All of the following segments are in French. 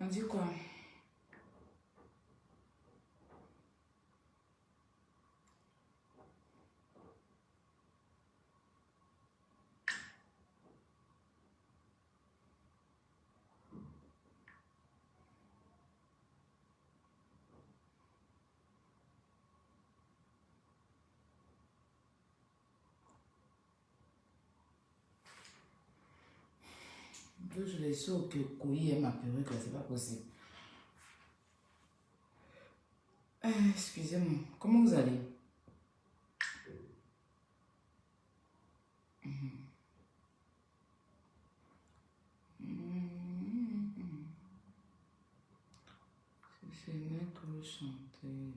On dit quoi? Je les sors que couille et ma perruque, c'est pas possible. Excusez-moi, comment vous allez? C'est notre chanter.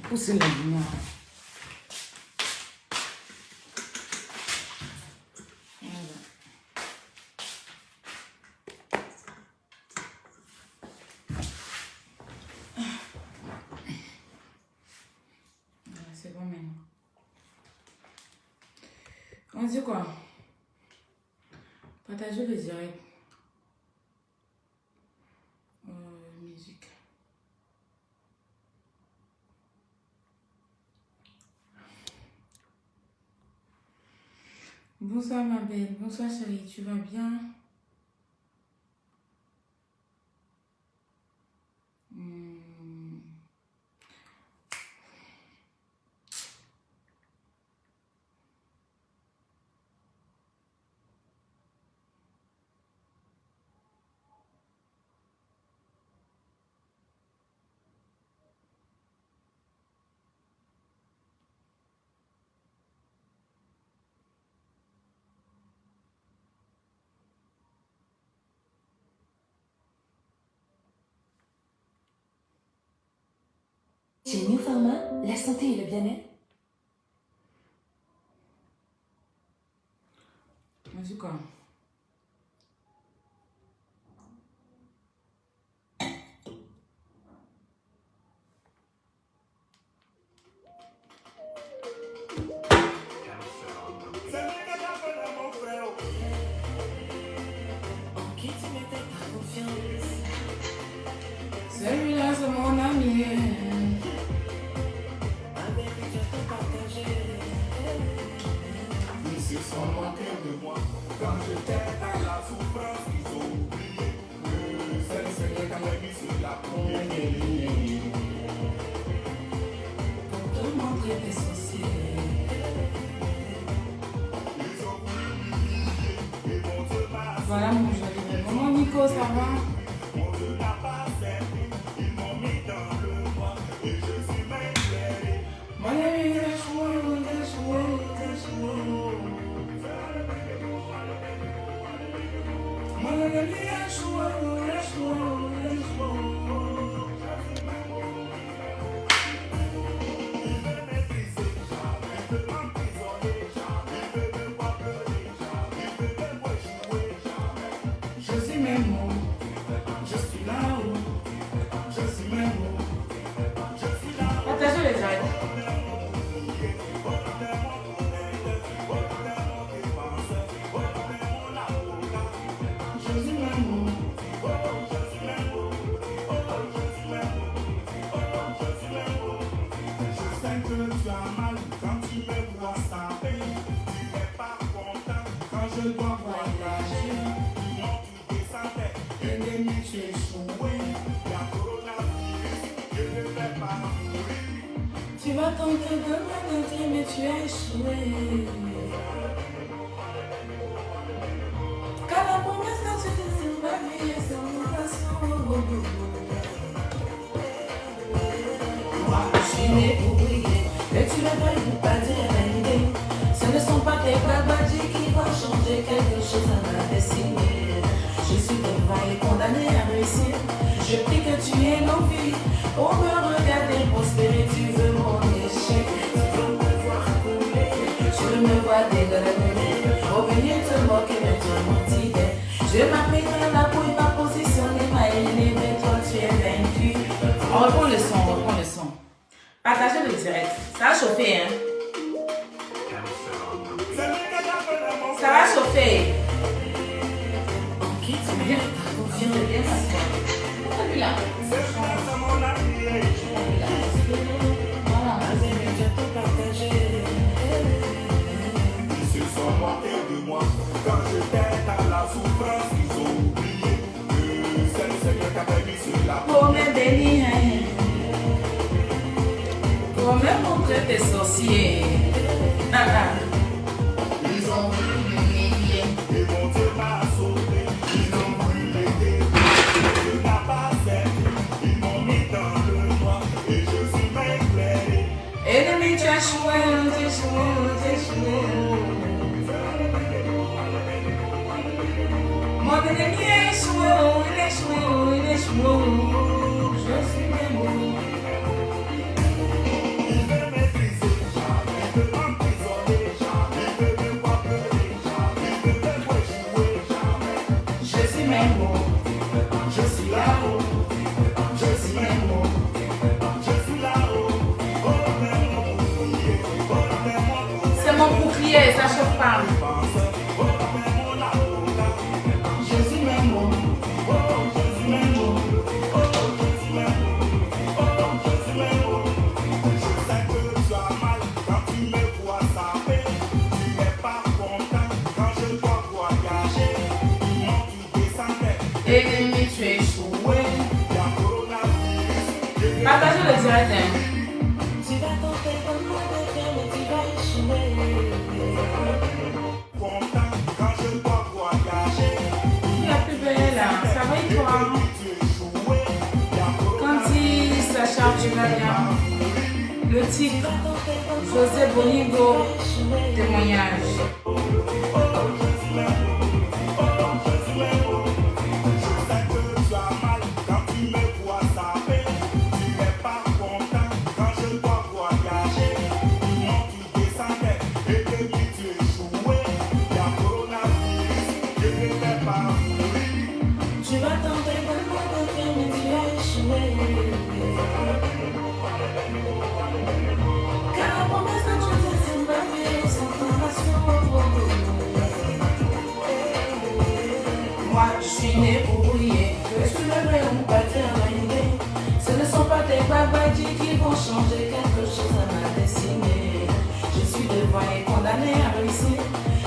Pousser la lumière. C'est bon maintenant. On dit quoi? Partagez le direct. Musique. Bonsoir ma belle, bonsoir chérie, tu vas bien? Chez New Pharma, la santé et le bien-être. Vas-y quoi? Celui-là, c'est mon ami. Mais c'est sans manquer de moi. Quand j'étais à la souffrance, ils ont oublié que c'est quand même sur la première ligne. Pour te montrer des sorciers. Ils ont voulu et vont te passer. Voilà mon joli. Comment Nico, ça va? Je suis même mot, je suis là-haut, je suis même mot, je suis là-haut. Partagez les directs. vas tenter de m'arrêter, mais tu as échoué. Car la promesse que tu dis sur ma vie est sans façon. Moi, je suis né pour briller, et tu ne veux pas dire la vérité. Ce ne sont pas tes babadis qui vont changer quelque chose à ma destinée. Je suis devant et condamné à réussir. Je prie que tu aies l'envie pour me regarder prospérer. Tu veux mon échec, tu veux me voir couler, tu veux me voir dégueuler. Revenir te moquer, mais tu as menti. Je m'applique dans la bouille, ma position est ma aînée, mais toi tu es vaincu. On reprend le son, on reprend le son. Partagez le direct. Ça va chauffer, hein? Ça va chauffer. Ok, tu viens. Viens de bien s'asseoir. Là. Voilà. Ils se sont moqués de moi quand j'étais dans la souffrance. Ils ont oublié que c'est le Seigneur qui a permis cela. Pour me bénir, pour me montrer tes sorciers. Ils ont voulu m'humilier. Et mon Dieu m'a sauvé. Ils ont voulu l'aider. Dieu n'a pas servi. Ils m'ont mis dans le noir et je suis éclairé. Ennemi, tu as échoué, tu as échoué, tu as échoué. Mon ennemi a échoué, il a échoué, il a échoué. Je suis bien. Il veut maîtriser, il veut emprisonner, il veut me voir pleurer, il veut me voir échouer. Je suis même bon, Je suis là-haut, je suis même bon. je suis là-haut. Oh, mais mon bouclier, oh, mais mon C'est mon bouclier, ça chauffe pas. défenseur, oh, mais mon avocat. Je suis même bon, Oh, je suis même bon, oh, je suis même bon, oh, je suis même bon. Je sais que tu as mal quand tu me vois saper. Tu n'es pas content quand je dois voyager. Mon tu descendais, ennemi, tu es échoué. il y a coronavirus. Partagez le direct, hein. Tu vas tenter de m'arrêter, mais tu vas échouer. Content quand je dois voyager. La plus belle, là. Ça va et toi? Tu échoué, il y a Quand il s'acharne, tu vas bien. Le titre, José Boningo, témoignage. Tu vas tenter de m'arrêter, mais tu vas échouer. Car la promesse que tu dis sur ma vie est sans formation. Moi, je suis né pour briller. Que tu le veux ou pas dire la idée. Ce ne sont pas tes babadis qui vont changer quelque chose à ma destinée. Je suis devant et condamné à réussir.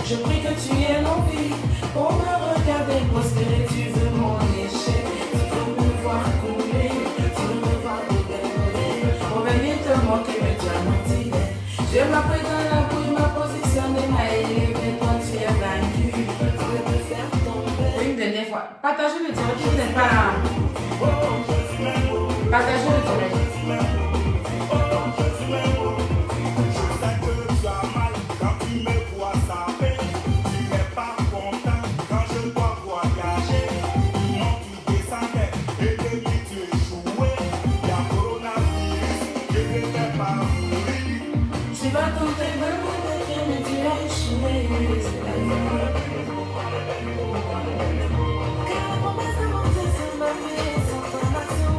Je prie que tu aies l'envie pour me regarder prospérer. Tu veux mon échec, tu veux me voir couler, tu veux me voir dégueuler. Revenir te moquer, mais tu as menti. Je m'apprête dans la bouille, ma position est ma élevée, toi tu es vaincu. Je vais te faire tomber. Une dernière fois. Partagez le direct, vous n'êtes pas là. Partagez le direct. Tu vas tenter de m'arrêter, mais tu vas échouer. Car la promesse de mon Dieu sur ma vie est sans formation.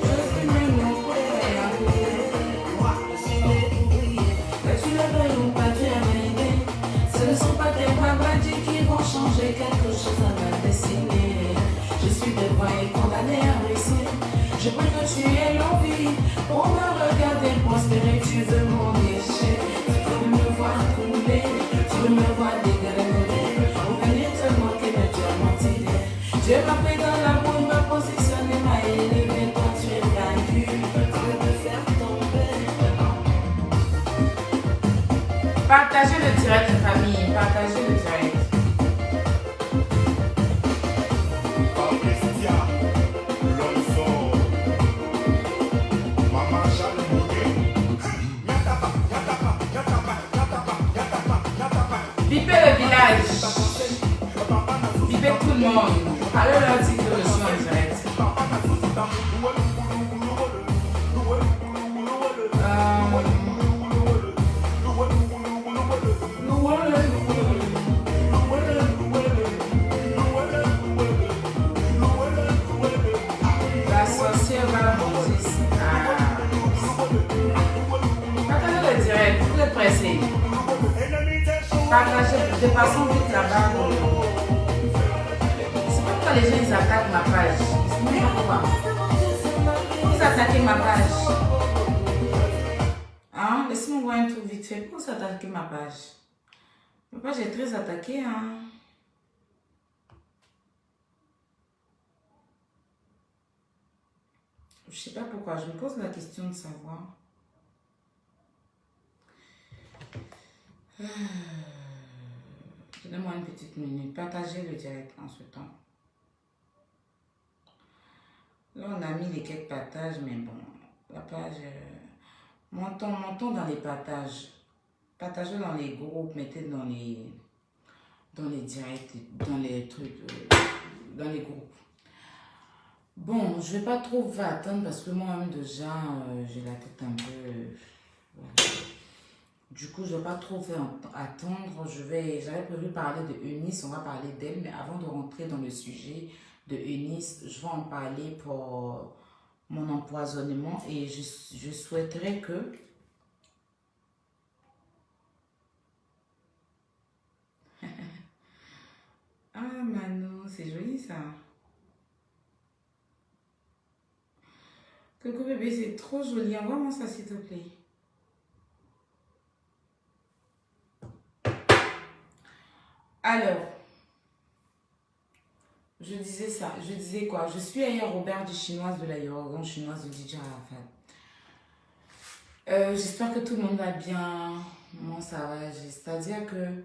Je suis même mon frère. Moi, je suis né pour briller. Que tu le veuilles ou pas, tu es vérité. Ce ne sont pas tes babadis qui vont changer quelque chose à ma destinée. Je suis devant et condamné à réussir. Je prie que tu aies l'envie pour me regarder prospérer. Tu veux mon échec, tu veux me voir couler, tu veux me voir dégueuler. Pour venir te moquer, mais tu as menti. Dieu m'a pris dans la bouille, m'a positionné, m'a élevé. Toi tu es vaincu, Je vais te faire tomber. Partagez le direct, famille. Partagez le direct. Bipez le village. Bipez tout le monde. Allez leur dire que je suis en direct. La sorcière va manger. Partagez le direct. Vous êtes pressés. Partagez. Dépassons vite là-bas. C'est pourquoi les gens ils attaquent ma page. Ils ne savent pas. Vous attaquez ma page. Hein? Laissez-moi voir un truc vite fait. Pourquoi vous attaquez ma page? Ma page est très attaquée. Hein? Je ne sais pas pourquoi. Je me pose la question de savoir. Donnez-moi une petite minute. Partagez le direct en ce temps. Là, on a mis les quelques partages, mais bon, la page... montons dans les partages. Partagez dans les groupes, mettez dans les directs, dans les trucs, dans les groupes. Bon, je vais pas trop vous attendre parce que moi-même déjà, j'ai la tête un peu... voilà. Du coup, je ne vais pas trop faire attendre. J'avais prévu parler de Eunice, on va parler d'elle, mais avant de rentrer dans le sujet de Eunice, je vais en parler pour mon empoisonnement et je souhaiterais que... Ah, Mano, c'est joli ça. Coucou bébé, c'est trop joli. Envoie-moi ça s'il te plaît. Alors, je disais ça, je disais quoi? Je suis Aya Robert du chinoise de la Yorugan, chinoise de DJ Arafat. J'espère que tout le monde va bien. Moi, ça va. C'est-à-dire que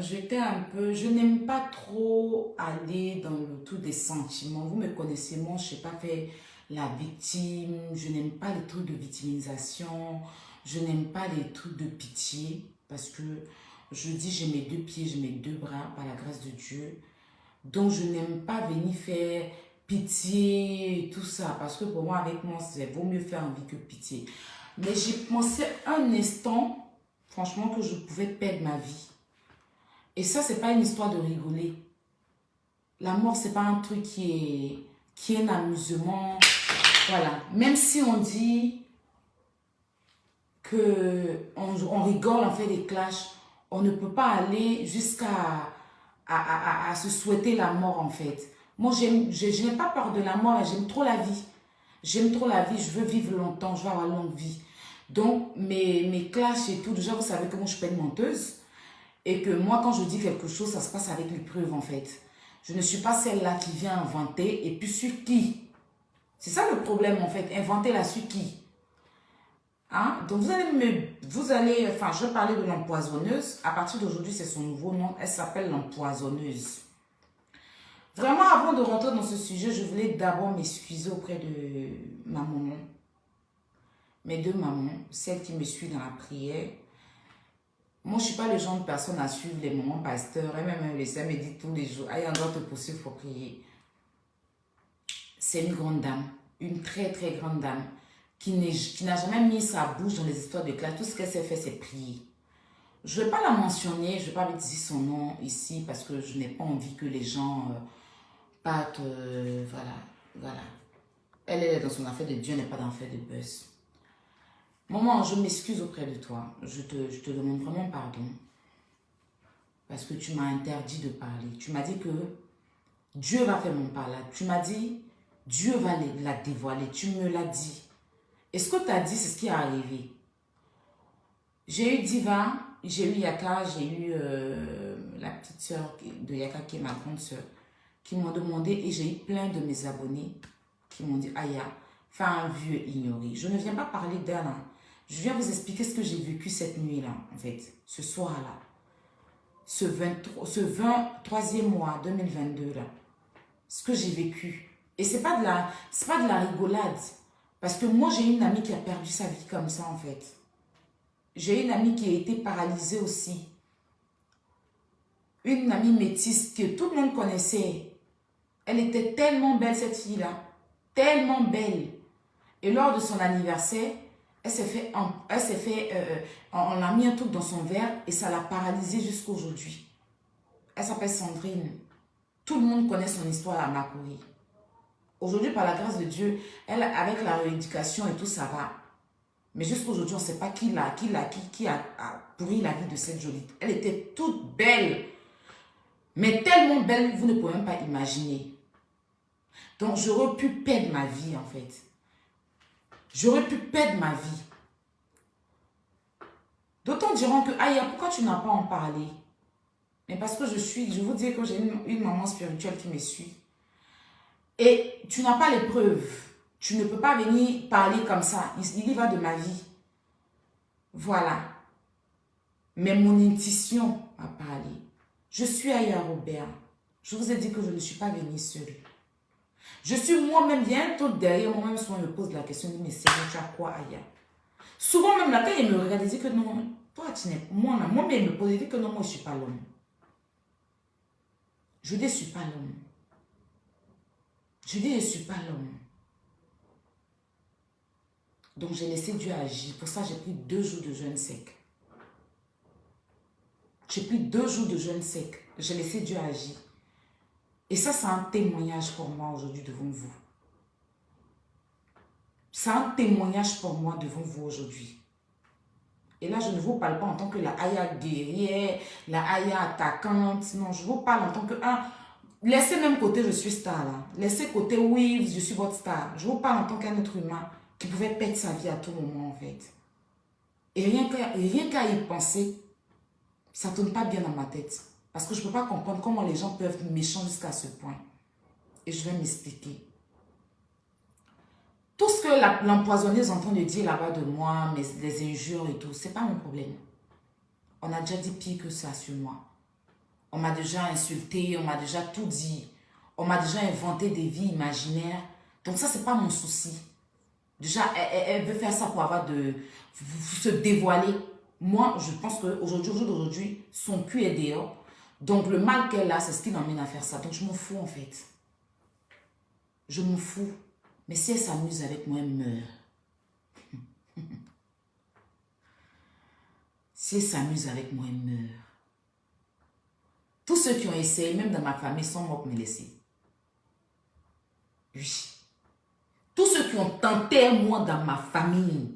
j'étais un peu... Je n'aime pas trop aller dans le tout des sentiments. Vous me connaissez, moi, je ne sais pas faire la victime. Je n'aime pas les trucs de victimisation. Je n'aime pas les trucs de pitié parce que... Je dis, j'ai mes deux pieds, j'ai mes deux bras, par la grâce de Dieu. Donc, je n'aime pas venir faire pitié et tout ça. Parce que pour moi, avec moi, c'est vaut mieux faire envie que pitié. Mais j'ai pensé un instant, franchement, que je pouvais perdre ma vie. Et ça, c'est pas une histoire de rigoler. La mort, c'est pas un truc qui est un amusement. Voilà. Même si on dit qu'on rigole, on fait des clashs, on ne peut pas aller jusqu'à à se souhaiter la mort en fait. Moi, je n'ai pas peur de la mort, j'aime trop la vie. J'aime trop la vie, je veux vivre longtemps, je veux avoir longue vie. Donc, mes clashs et tout, déjà, vous savez que moi, je suis pas une menteuse. Et que moi, quand je dis quelque chose, ça se passe avec les preuves en fait. Je ne suis pas celle-là qui vient inventer et puis sur qui. C'est ça le problème en fait, inventer là sur qui. Hein? Donc je vais parler de l'empoisonneuse. À partir d'aujourd'hui, c'est son nouveau nom. Elle s'appelle l'empoisonneuse. Vraiment, avant de rentrer dans ce sujet, je voulais d'abord m'excuser auprès de ma maman. Mes deux mamans, celle qui me suit dans la prière. Moi, je ne suis pas le genre de personne à suivre les mamans pasteurs. Elle me dit tous les jours, aïe, on doit te poursuivre pour prier. C'est une grande dame, une très très grande dame. Qui n'a jamais mis sa bouche dans les histoires de classe. Tout ce qu'elle s'est fait, c'est prier. Je ne vais pas la mentionner, je ne vais pas lui dire son nom ici parce que je n'ai pas envie que les gens partent. Voilà. Elle est dans son affaire de Dieu, elle n'est pas dans l'affaire de buzz. Maman, je m'excuse auprès de toi. Je te demande vraiment pardon. Parce que tu m'as interdit de parler. Tu m'as dit que Dieu va faire mon parlage. Tu m'as dit, Dieu va la dévoiler. Tu me l'as dit. Et ce que tu as dit, c'est ce qui est arrivé. J'ai eu Diva, j'ai eu Yaka, j'ai eu la petite soeur de Yaka qui est ma grande soeur, qui m'ont demandé, et j'ai eu plein de mes abonnés qui m'ont dit, Aya, fais un vieux ignoré. Je ne viens pas parler d'elle, hein, Je viens vous expliquer ce que j'ai vécu cette nuit-là, en fait, ce soir-là. Ce 23e mois 2022 là, ce que j'ai vécu. Et c'est pas de la rigolade. Parce que moi, j'ai une amie qui a perdu sa vie comme ça, en fait. J'ai une amie qui a été paralysée aussi. Une amie métisse que tout le monde connaissait. Elle était tellement belle, cette fille-là. Tellement belle. Et lors de son anniversaire, on a mis un truc dans son verre et ça l'a paralysée jusqu'à aujourd'hui. Elle s'appelle Sandrine. Tout le monde connaît son histoire à Makori. Aujourd'hui, par la grâce de Dieu, elle, avec la rééducation et tout, ça va. Mais jusqu'à aujourd'hui, on ne sait pas qui a pourri la vie de cette jolie. Elle était toute belle. Mais tellement belle, vous ne pouvez même pas imaginer. Donc, j'aurais pu perdre ma vie, en fait. J'aurais pu perdre ma vie. D'autant diront que, Aya, pourquoi tu n'as pas en parlé? Mais parce que je vous dis que j'ai une maman spirituelle qui me suit. Et tu n'as pas les preuves. Tu ne peux pas venir parler comme ça. Il y va de ma vie. Voilà. Mais mon intuition m'a parlé. Je suis Aya Robert. Je vous ai dit que je ne suis pas venue seule. Je suis moi-même, il y a un truc derrière moi-même, souvent je me pose la question, mais sérieux, tu as quoi, Aya? Souvent même, là, quand il me regarde, il dit que non, toi, tu n'es moi-même. Moi-même, il me pose, il dit que non, moi, je ne suis pas l'homme. Je dis, je ne suis pas l'homme. Je dis, je ne suis pas l'homme. Donc, j'ai laissé Dieu agir. Pour ça, j'ai pris 2 jours de jeûne sec. J'ai pris 2 jours de jeûne sec. J'ai laissé Dieu agir. Et ça, c'est un témoignage pour moi aujourd'hui devant vous. C'est un témoignage pour moi devant vous aujourd'hui. Et là, je ne vous parle pas en tant que la Aya guerrière, la Aya attaquante. Non, je vous parle en tant que... laissez même côté, je suis star là. Laissez côté, oui, je suis votre star. Je vous parle en tant qu'un être humain qui pouvait perdre sa vie à tout moment, en fait. Et rien qu'à y penser, ça ne tourne pas bien dans ma tête. Parce que je ne peux pas comprendre comment les gens peuvent être méchants jusqu'à ce point. Et je vais m'expliquer. Tout ce que l'empoisonneuse est en train de dire là-bas de moi, les injures et tout, ce n'est pas mon problème. On a déjà dit pire que ça sur moi. On m'a déjà insulté, on m'a déjà tout dit. On m'a déjà inventé des vies imaginaires. Donc ça, ce n'est pas mon souci. Déjà, elle veut faire ça pour avoir se dévoiler. Moi, je pense qu'aujourd'hui, son cul est dehors. Donc, le mal qu'elle a, c'est ce qui l'emmène à faire ça. Donc, je m'en fous, en fait. Je m'en fous. Mais si elle s'amuse avec moi, elle meurt. Si elle s'amuse avec moi, elle meurt. Tous ceux qui ont essayé, même dans ma famille, sont morts pour me laisser. Oui. Tous ceux qui ont tenté, moi, dans ma famille.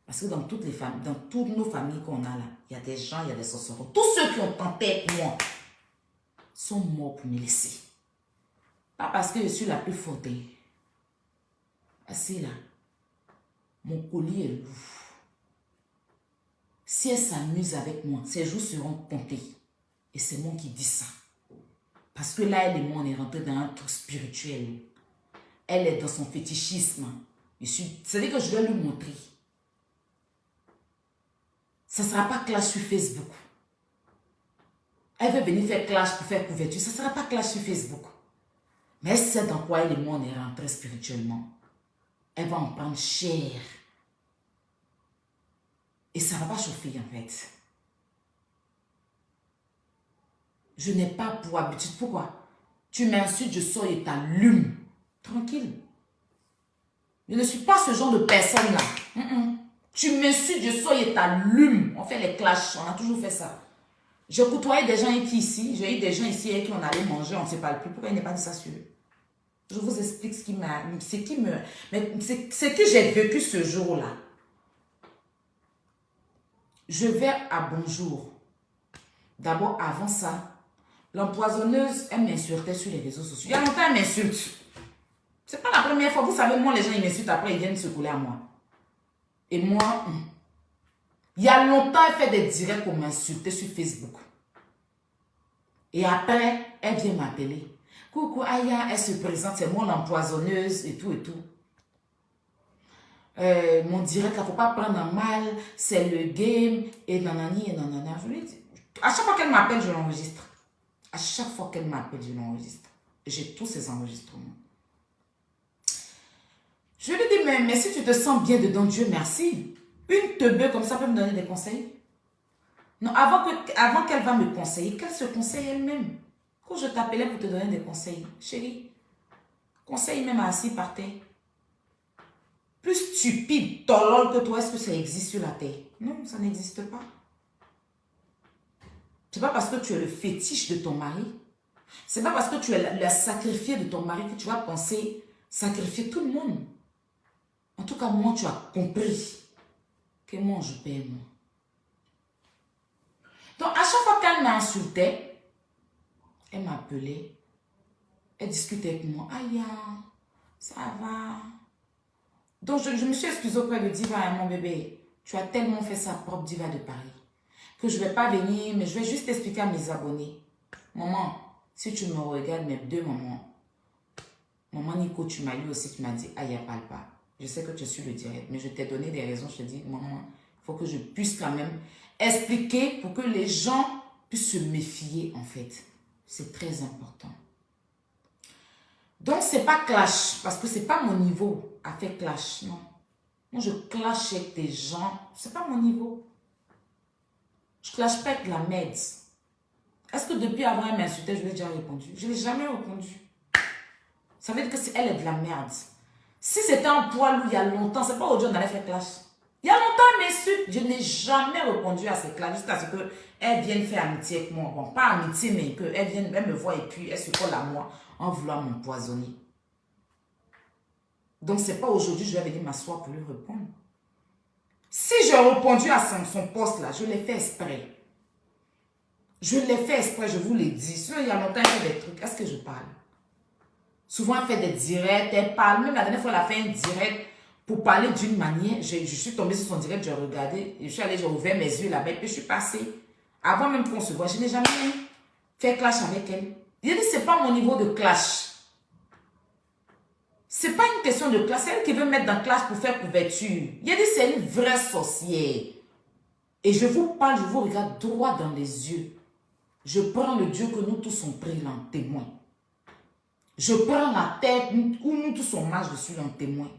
Parce que dans toutes les familles, dans toutes nos familles qu'on a là, il y a des gens, il y a des sorcereurs. Tous ceux qui ont tenté moi sont morts pour me laisser. Pas parce que je suis la plus forte. Assez là. Mon collier est lourd. Si elle s'amuse avec moi, ses jours seront comptés. Et c'est moi qui dis ça. Parce que là, elle et moi, on est rentrés dans un truc spirituel. Elle est dans son fétichisme. C'est-à-dire que je vais lui montrer. Ça ne sera pas clash sur Facebook. Elle veut venir faire clash pour faire couverture. Ça ne sera pas clash sur Facebook. Mais elle sait dans quoi elle et moi on est rentrés spirituellement. Elle va en prendre cher. Et ça ne va pas chauffer en fait. Je n'ai pas pour habitude. Pourquoi? Tu m'insultes, je sors et t'allume. Tranquille. Je ne suis pas ce genre de personne là. Tu m'insultes, je sors et t'allume. On fait les clashs, on a toujours fait ça. J'ai côtoyé des gens ici, j'ai eu des gens ici qui on allait manger, on ne sait pas le plus. Pourquoi il n'est pas dit ça sur eux? Je vous explique ce que j'ai vécu ce jour-là. Je vais à Bonjour. D'abord, avant ça, l'empoisonneuse, elle m'insultait sur les réseaux sociaux. Il y a longtemps, elle m'insulte. C'est pas la première fois. Vous savez, moi, les gens, ils m'insultent, après, ils viennent se coller à moi. Et moi, il y a longtemps, elle fait des directs pour m'insulter sur Facebook. Et après, elle vient m'appeler. Coucou, Aya, elle se présente, c'est moi l'empoisonneuse et tout et tout. mon direct, là, faut pas prendre un mal, c'est le game, et nanani, et nanana. Je lui dis, à chaque fois qu'elle m'appelle, je l'enregistre. À chaque fois qu'elle m'appelle, je l'enregistre. J'ai tous ces enregistrements. Je lui dis, mais si tu te sens bien dedans, Dieu merci. Une teubeu comme ça peut me donner des conseils. Non, avant qu'elle va me conseiller, qu'elle se conseille elle-même. Quand je t'appelais pour te donner des conseils, chérie, conseille même assis par terre. Plus stupide, tolol que toi, est-ce que ça existe sur la terre? Non, ça n'existe pas. C'est pas parce que tu es le fétiche de ton mari, c'est pas parce que tu es la sacrifiée de ton mari que tu vas penser sacrifier tout le monde. En tout cas, moi, tu as compris que moi, je paie moi. Donc, à chaque fois qu'elle m'insultait, elle m'appelait, elle discutait avec moi. Aïe, ça va. Donc, je me suis excusée auprès de Diva, mon bébé. Tu as tellement fait sa propre Diva de Paris que je ne vais pas venir, mais je vais juste expliquer à mes abonnés. Maman, si tu me regardes, mes deux mamans, maman Nico, tu m'as lu aussi, tu m'as dit, aïe, parle pas. Je sais que tu suis le direct, mais je t'ai donné des raisons. Je te dis, maman, il faut que je puisse quand même expliquer pour que les gens puissent se méfier, en fait. C'est très important. Donc, ce n'est pas clash, parce que ce n'est pas mon niveau à faire clash, non. Moi, je clash avec des gens, ce n'est pas mon niveau. Je clash pas avec la merde. Est-ce que depuis avant elle m'insultait, je lui ai déjà répondu? Je ne l'ai jamais répondu. Ça veut dire que elle est de la merde. Si c'était un poids il y a longtemps, c'est pas aujourd'hui on allait faire clash. Il y a longtemps, elle m'insulte. Je n'ai jamais répondu à ces clashs jusqu'à ce qu'elle vienne faire amitié avec moi. Bon, pas amitié, mais qu'elle vienne, elle me voit et puis elle se colle à moi en voulant m'empoisonner. Donc, c'est pas aujourd'hui que je vais venir m'asseoir pour lui répondre. Si j'ai répondu à son poste là, je l'ai fait exprès. Je l'ai fait exprès, je vous l'ai dit. Sinon, il y a longtemps, elle fait des trucs. Est-ce que je parle? Souvent, elle fait des directs, elle parle. Même la dernière fois, elle a fait un direct pour parler d'une manière. Je suis tombée sur son direct, j'ai regardé. Je suis allée, j'ai ouvert mes yeux là-bas et puis je suis passée. Avant même qu'on se voit, je n'ai jamais fait clash avec elle. Il a dit, c'est pas mon niveau de clash. C'est pas une question de clash. C'est elle qui veut mettre dans clash pour faire couverture. Il a dit, c'est une vraie sorcière. Et je vous parle, je vous regarde droit dans les yeux. Je prends le Dieu que nous tous sommes pris là en témoin. Je prends la terre où nous tous sommes marche dessus en témoin.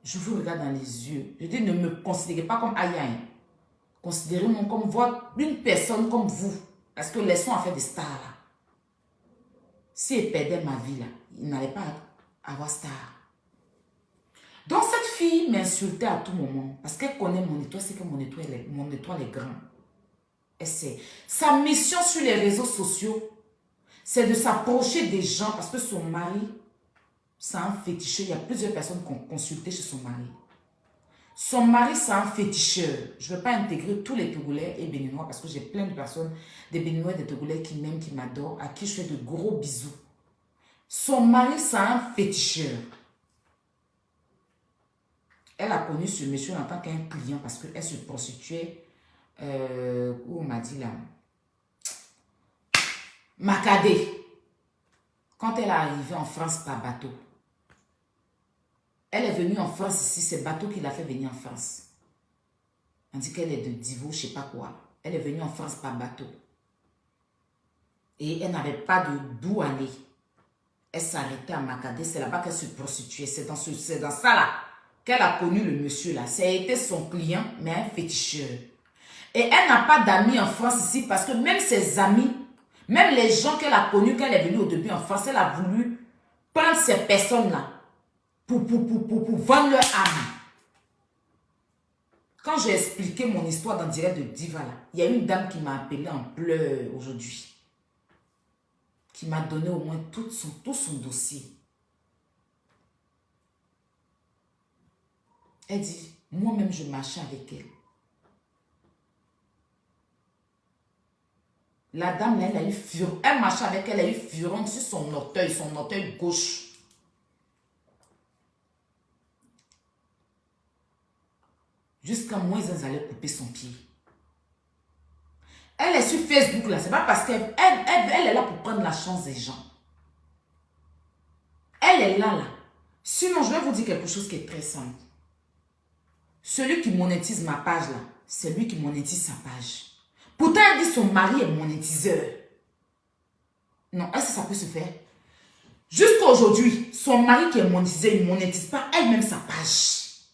Je vous regarde dans les yeux. Je dis, ne me considérez pas comme aïe. Considérez-moi comme une personne comme vous. Parce que laissons à faire des stars là. Si elle perdait ma vie là, il n'allait pas avoir star. Donc cette fille m'insultait à tout moment. Parce qu'elle connaît mon étoile, c'est que mon étoile est grand. Elle sait. Sa mission sur les réseaux sociaux, c'est de s'approcher des gens parce que son mari, c'est un féticheur. Il y a plusieurs personnes qui ont consulté chez son mari. Son mari, c'est un féticheur. Je ne veux pas intégrer tous les Togolais et Béninois parce que j'ai plein de personnes, des Béninois et des Togolais qui m'aiment, qui m'adorent, à qui je fais de gros bisous. Son mari, c'est un féticheur. Elle a connu ce monsieur en tant qu'un client parce qu'elle se prostituait, où on m'a dit là, Macadé. Quand elle est arrivée en France par bateau, elle est venue en France ici, c'est bateau qui l'a fait venir en France. On dit qu'elle est de Divo, je ne sais pas quoi. Elle est venue en France par bateau. Et elle n'avait pas d'où aller. Elle s'arrêtait à Macadé, c'est là-bas qu'elle se prostituait. C'est dans ça là qu'elle a connu le monsieur là. Ça a été son client, mais un féticheur. Et elle n'a pas d'amis en France ici parce que même ses amis, même les gens qu'elle a connus, qu'elle est venue au début en France, elle a voulu prendre ces personnes-là pour vendre leur âme. Quand j'ai expliqué mon histoire dans le direct de Diva, là, il y a une dame qui m'a appelé en pleurs aujourd'hui, qui m'a donné au moins tout son dossier. Elle dit, moi-même je marchais avec elle. La dame, là, elle marchait avec elle, elle a eu fureur sur son orteil gauche. Jusqu'à moins, ils allaient couper son pied. Elle est sur Facebook, là. C'est pas parce qu'elle est là pour prendre la chance des gens. Elle est là, là. Sinon, je vais vous dire quelque chose qui est très simple. Celui qui monétise ma page là, c'est lui qui monétise sa page. Pourtant, elle dit son mari est monétiseur. Non, est-ce que ça peut se faire? Jusqu'à aujourd'hui, son mari qui est monétiseur, il ne monétise pas elle-même sa page.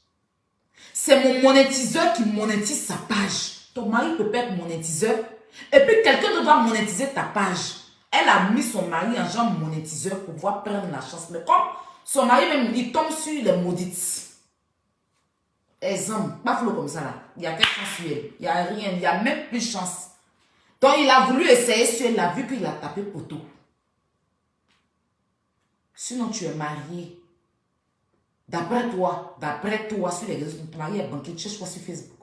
C'est mon monétiseur qui monétise sa page. Ton mari peut pas être monétiseur. Et puis, quelqu'un doit monétiser ta page. Elle a mis son mari en genre monétiseur pour pouvoir prendre la chance. Mais comme son mari même, il tombe sur les maudites. Exemple, pas flot comme ça là. Il y a quelque chose sur elle. Il n'y a rien. Il n'y a même plus de chance. Donc, il a voulu essayer sur elle. Il a vu qu'il a tapé poteau. Sinon, tu es marié. D'après toi, sur les réseaux, ton mari est banquier, tu cherches quoi sur Facebook?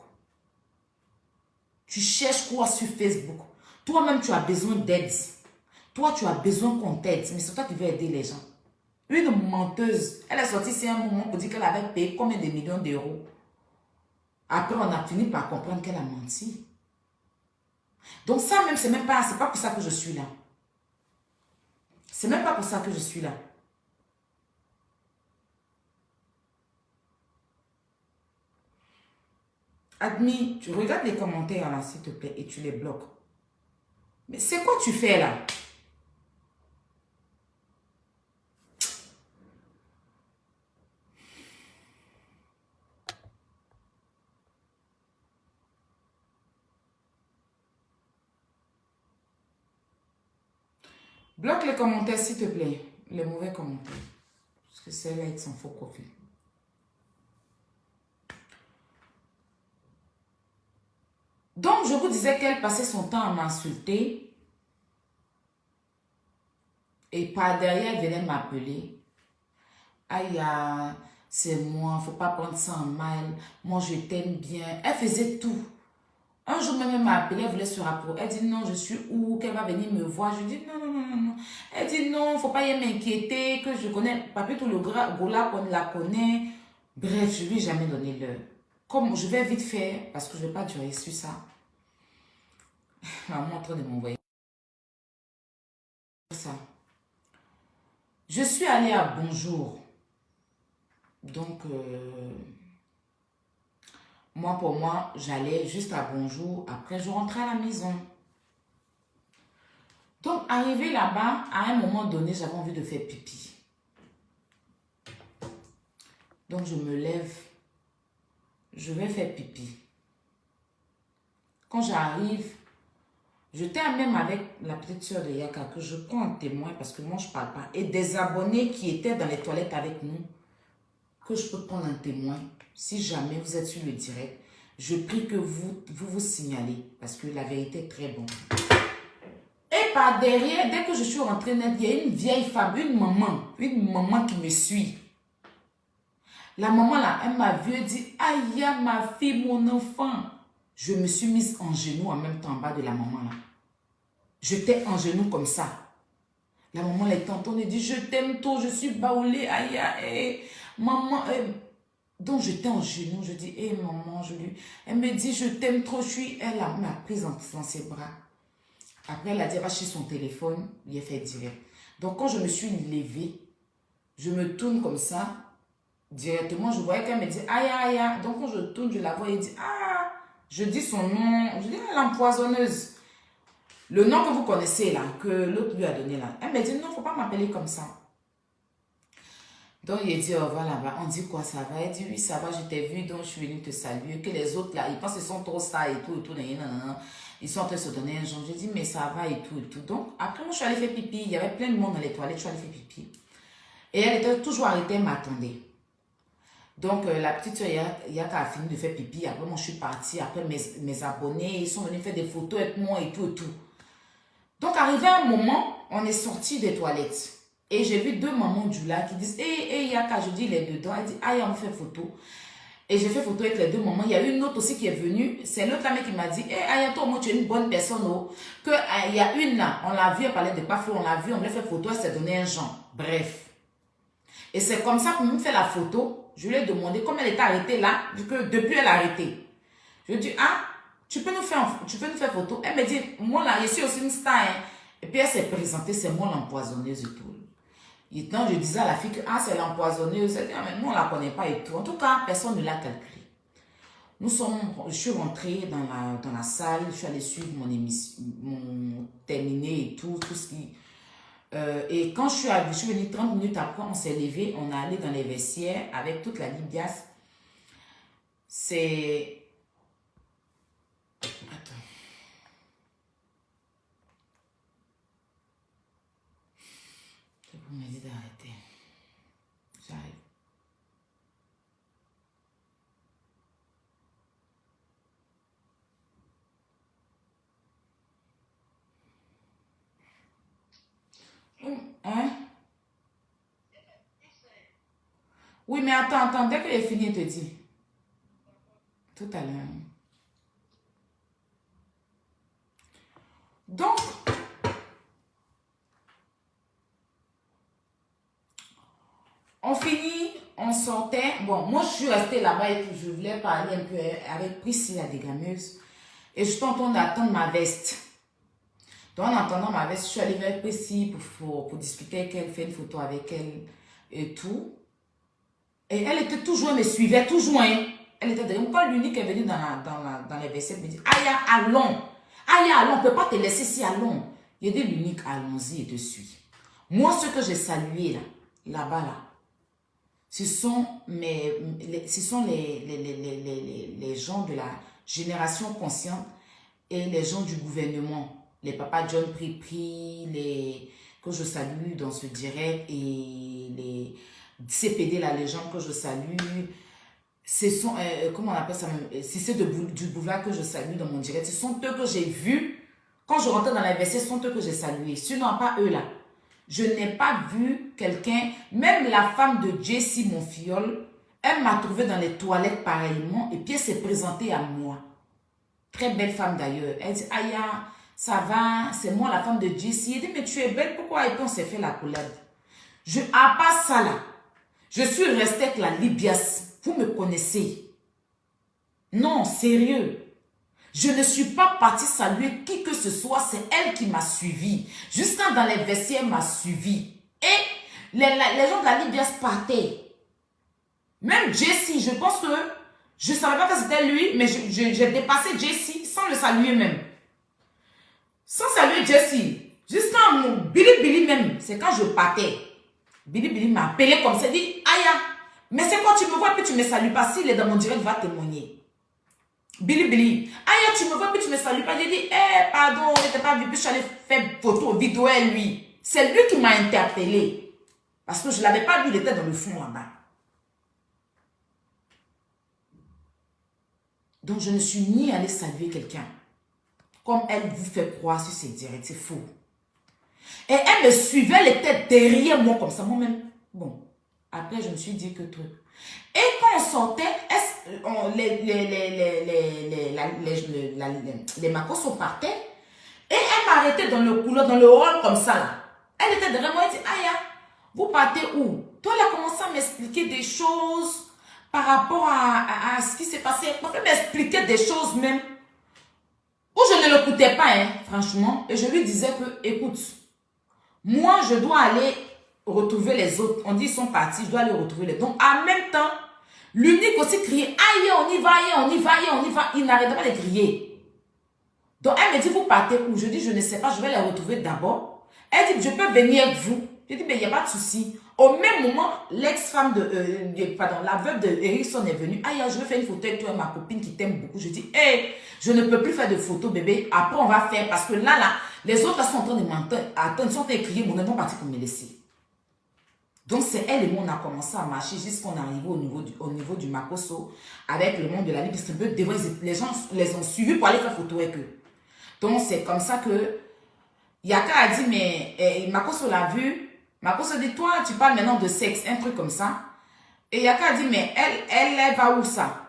Tu cherches quoi sur Facebook? Toi-même, tu as besoin d'aide. Toi, tu as besoin qu'on t'aide. Mais c'est toi qui veux aider les gens. Une menteuse. Elle est sortie ici un moment pour dire qu'elle avait payé combien de millions d'euros. Après, on a fini par comprendre qu'elle a menti. Donc ça même, c'est pas pour ça que je suis là. C'est même pas pour ça que je suis là. Admis, tu regardes les commentaires là, s'il te plaît, et tu les bloques. Mais c'est quoi tu fais là? Bloque les commentaires, s'il te plaît. Les mauvais commentaires. Parce que c'est là avec son faux profil. Donc, je vous disais qu'elle passait son temps à m'insulter. Et par derrière, elle venait m'appeler. Aïe, c'est moi, faut pas prendre ça en mal. Moi, je t'aime bien. Elle faisait tout. Un jour même, elle m'a appelé, elle voulait se rapprocher. Elle dit non, je suis où, qu'elle va venir me voir. Je dis non. Elle dit non, faut pas y m'inquiéter, que je connais. Papi, tout le gars, on la connaît. Bref, je lui ai jamais donné l'heure. Comme je vais vite faire, parce que je vais pas durer sur ça. Maman est en train de m'envoyer ça. Je suis allée à Bonjour. Donc, pour moi, j'allais juste à Bonjour. Après, je rentrais à la maison. Donc, arrivé là-bas, à un moment donné, j'avais envie de faire pipi. Donc, je me lève. Je vais faire pipi. Quand j'arrive, j'étais même avec la petite soeur de Yaka que je prends en témoin parce que moi, je ne parle pas. Et des abonnés qui étaient dans les toilettes avec nous, que je peux prendre en témoin. Si jamais vous êtes sur le direct, je prie que vous signalez parce que la vérité est très bonne. Et par derrière, dès que je suis rentrée net, il y a une vieille femme, une maman qui me suit. La maman là, elle m'a vu et dit, aïe, ma fille, mon enfant. Je me suis mise en genoux en même temps en bas de la maman là. J'étais en genoux comme ça. La maman là est entendue et dit, je t'aime trop, je suis baoulée, aïe, aïe, maman. Donc j'étais en genoux, je dis, hé maman, elle me dit, je t'aime trop, elle m'a prise dans ses bras. Après, elle a dit, elle va chercher son téléphone, il a fait direct. Donc quand je me suis levée, je me tourne comme ça, directement, je voyais qu'elle me dit, aïe, aïe, aïe. Donc quand je tourne, je la vois, elle dit, ah, je dis son nom, je dis, l'empoisonneuse. Le nom que vous connaissez là, que l'autre lui a donné là. Elle me dit, non, il ne faut pas m'appeler comme ça. Donc, il a dit, oh, voilà, on dit quoi, ça va? Elle dit, oui, ça va, je t'ai vu, donc je suis venue te saluer. Que les autres là, ils pensent qu'ils sont trop ça et tout, ils sont en train de se donner un genre. Je dis, mais ça va et tout, et tout. Donc, après, moi, je suis allée faire pipi. Il y avait plein de monde dans les toilettes, je suis allée faire pipi. Et elle était toujours arrêtée, elle m'attendait. Donc, la petite soeur Yaka a fini de faire pipi. Après, moi, je suis partie. Après, mes abonnés, ils sont venus faire des photos avec moi et tout, et tout. Donc, arrivé à un moment, on est sorti des toilettes. Et j'ai vu deux mamans du lac qui disent, hé, Yaka, je dis, il est dedans. Elle dit, aïe, on fait photo. Et j'ai fait photo avec les deux mamans. Il y a une autre aussi qui est venue. C'est l'autre là qui m'a dit, hé, Ayato, moi, tu es une bonne personne. Oh. Que, il y a une là, on l'a vu, elle parlait de pas flou, on l'a vu, on lui a fait photo, elle s'est donné un genre. Bref. Et c'est comme ça qu'on me fait la photo. Je lui ai demandé, comme elle était arrêtée là, depuis elle a arrêté. Je lui ai dit, ah, tu peux nous faire photo. Elle me dit, moi là, je suis aussi une star. Hein. Et puis elle s'est présentée, c'est moi l'empoisonneuse et tout. Et donc, je disais à la fille que ah, c'est l'empoisonneuse. Elle dit, ah, mais nous, on ne la connaît pas et tout. En tout cas, personne ne l'a calculé. Je suis rentrée dans la salle, je suis allée suivre mon émission, mon terminé et tout ce qui... et quand je suis venue 30 minutes après, on s'est levé, on est allé dans les vestiaires avec toute la Libias. C'est... Attends. C'est pour m'aider d'arrêter. J'arrive. Hein? Oui, mais attends, dès que j'ai fini, je te dis. Tout à l'heure. Donc, on finit, on sortait. Bon, moi, je suis restée là-bas et puis je voulais parler un peu avec Priscille, la dégameuse. Et je suis en train d'attendre ma veste. Donc, en attendant ma veste, je suis allée vers Priscille pour discuter avec elle, faire une photo avec elle et tout. Et elle était toujours, elle me suivait toujours. Hein. Elle était derrière. Quand l'unique est venue dans les versets, elle me dit, Aya, allons. Aya, allons, on ne peut pas te laisser ici, allons. Il dit, l'unique, allons-y et te suis. Moi, ce que j'ai salué là-bas, ce sont les gens de la génération consciente et les gens du gouvernement. Les papas John Pripri, que je salue dans ce direct, et les CPD, la légende, que je salue. Ce sont, comment on appelle ça, si c'est du boulevard que je salue dans mon direct, ce sont eux que j'ai vus. Quand je rentrais dans la WC, ce sont eux que j'ai salués. Sinon, pas eux là. Je n'ai pas vu quelqu'un, même la femme de Jessie, mon filleul, elle m'a trouvé dans les toilettes pareillement, et puis elle s'est présentée à moi. Très belle femme d'ailleurs. Elle dit, Aya, ça va, c'est moi la femme de Jessie. Elle dit, mais tu es belle, pourquoi? Et puis on s'est fait la collade. À part ça là, je suis restée avec la Libias. Vous me connaissez. Non, sérieux. Je ne suis pas partie saluer qui que ce soit. C'est elle qui m'a suivi. Jusqu'à dans les vestiaires, elle m'a suivi. Et les gens de la Libias partaient. Même Jessie, je pense que je ne savais pas que c'était lui, mais j'ai dépassé Jessie sans le saluer même. Sans saluer Jessie. Jusqu'à mon Billy même. C'est quand je partais. Billy m'a appelé comme ça. Il dit, Aya, mais c'est quand tu me vois puis tu ne me salues pas. S'il est dans mon direct, va témoigner. Billy, Aya, tu me vois puis tu ne me salues pas. J'ai dit, pardon, on n'était pas vu. Puis je suis allée faire photo, vidéo à lui. C'est lui qui m'a interpellé. Parce que je ne l'avais pas vu, il était dans le fond là-bas. Donc je ne suis ni allée saluer quelqu'un. Comme elle vous fait croire sur ses directs, c'est faux. Et elle me suivait, elle était derrière moi comme ça, moi-même. Bon, après je me suis dit que truc. Et quand on sortait, les macos partaient. Et elle m'arrêtait dans le couloir, dans le hall comme ça. Là. Elle était derrière moi, elle dit, Aya, vous partez où? Toi, elle a commencé à m'expliquer des choses par rapport à ce qui s'est passé. Elle m'expliquait des choses même où je ne l'écoutais pas, hein, franchement. Et je lui disais que, écoute, moi, je dois aller retrouver les autres. On dit ils sont partis, je dois aller retrouver les autres. Donc, en même temps, l'unique aussi criait, aïe, on y va, aïe, on y va, aïe, on y va. Il n'arrêtait pas de crier. Donc, elle me dit, vous partez où? Je dis, je ne sais pas, je vais les retrouver d'abord. Elle dit, je peux venir avec vous. Je dis, mais il n'y a pas de souci. Au même moment, l'ex-femme la veuve de Erickson est venue. Aïe, je vais faire une photo avec toi et ma copine qui t'aime beaucoup. Je dis, hé, je ne peux plus faire de photos, bébé. Après, on va faire, parce que là, les autres là, sont en train de m'entendre. Attends, ils sont en train de crier, mon nom parti pour me laisser. Donc, c'est elle et moi, on a commencé à marcher jusqu'on est arrivé au niveau du Makosso avec le monde de la Ligue. C'est un peu devant, les gens les ont suivis pour aller faire photo avec eux. Donc, c'est comme ça que Yaka a dit, mais Makosso l'a vu. Makosso dit, toi, tu parles maintenant de sexe, un truc comme ça. Et Yaka a dit, mais elle va où ça?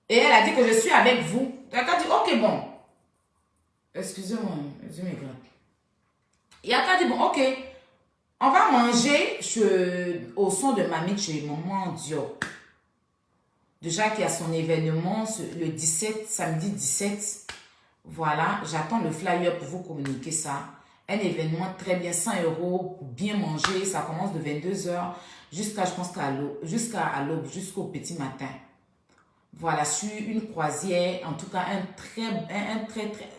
Et elle a dit que je suis avec vous. Yaka a dit, ok, bon. Excusez-moi, excusez-moi. Yaka a dit, bon, ok. On va manger au son de Mamie chez Maman Dior. Déjà qu'il y a son événement le 17, samedi 17. Voilà, j'attends le flyer pour vous communiquer ça. Un événement très bien, 100 € pour bien manger. Ça commence de 22 heures jusqu'à, je pense, jusqu'à l'aube, jusqu'au petit matin. Voilà, sur une croisière, en tout cas,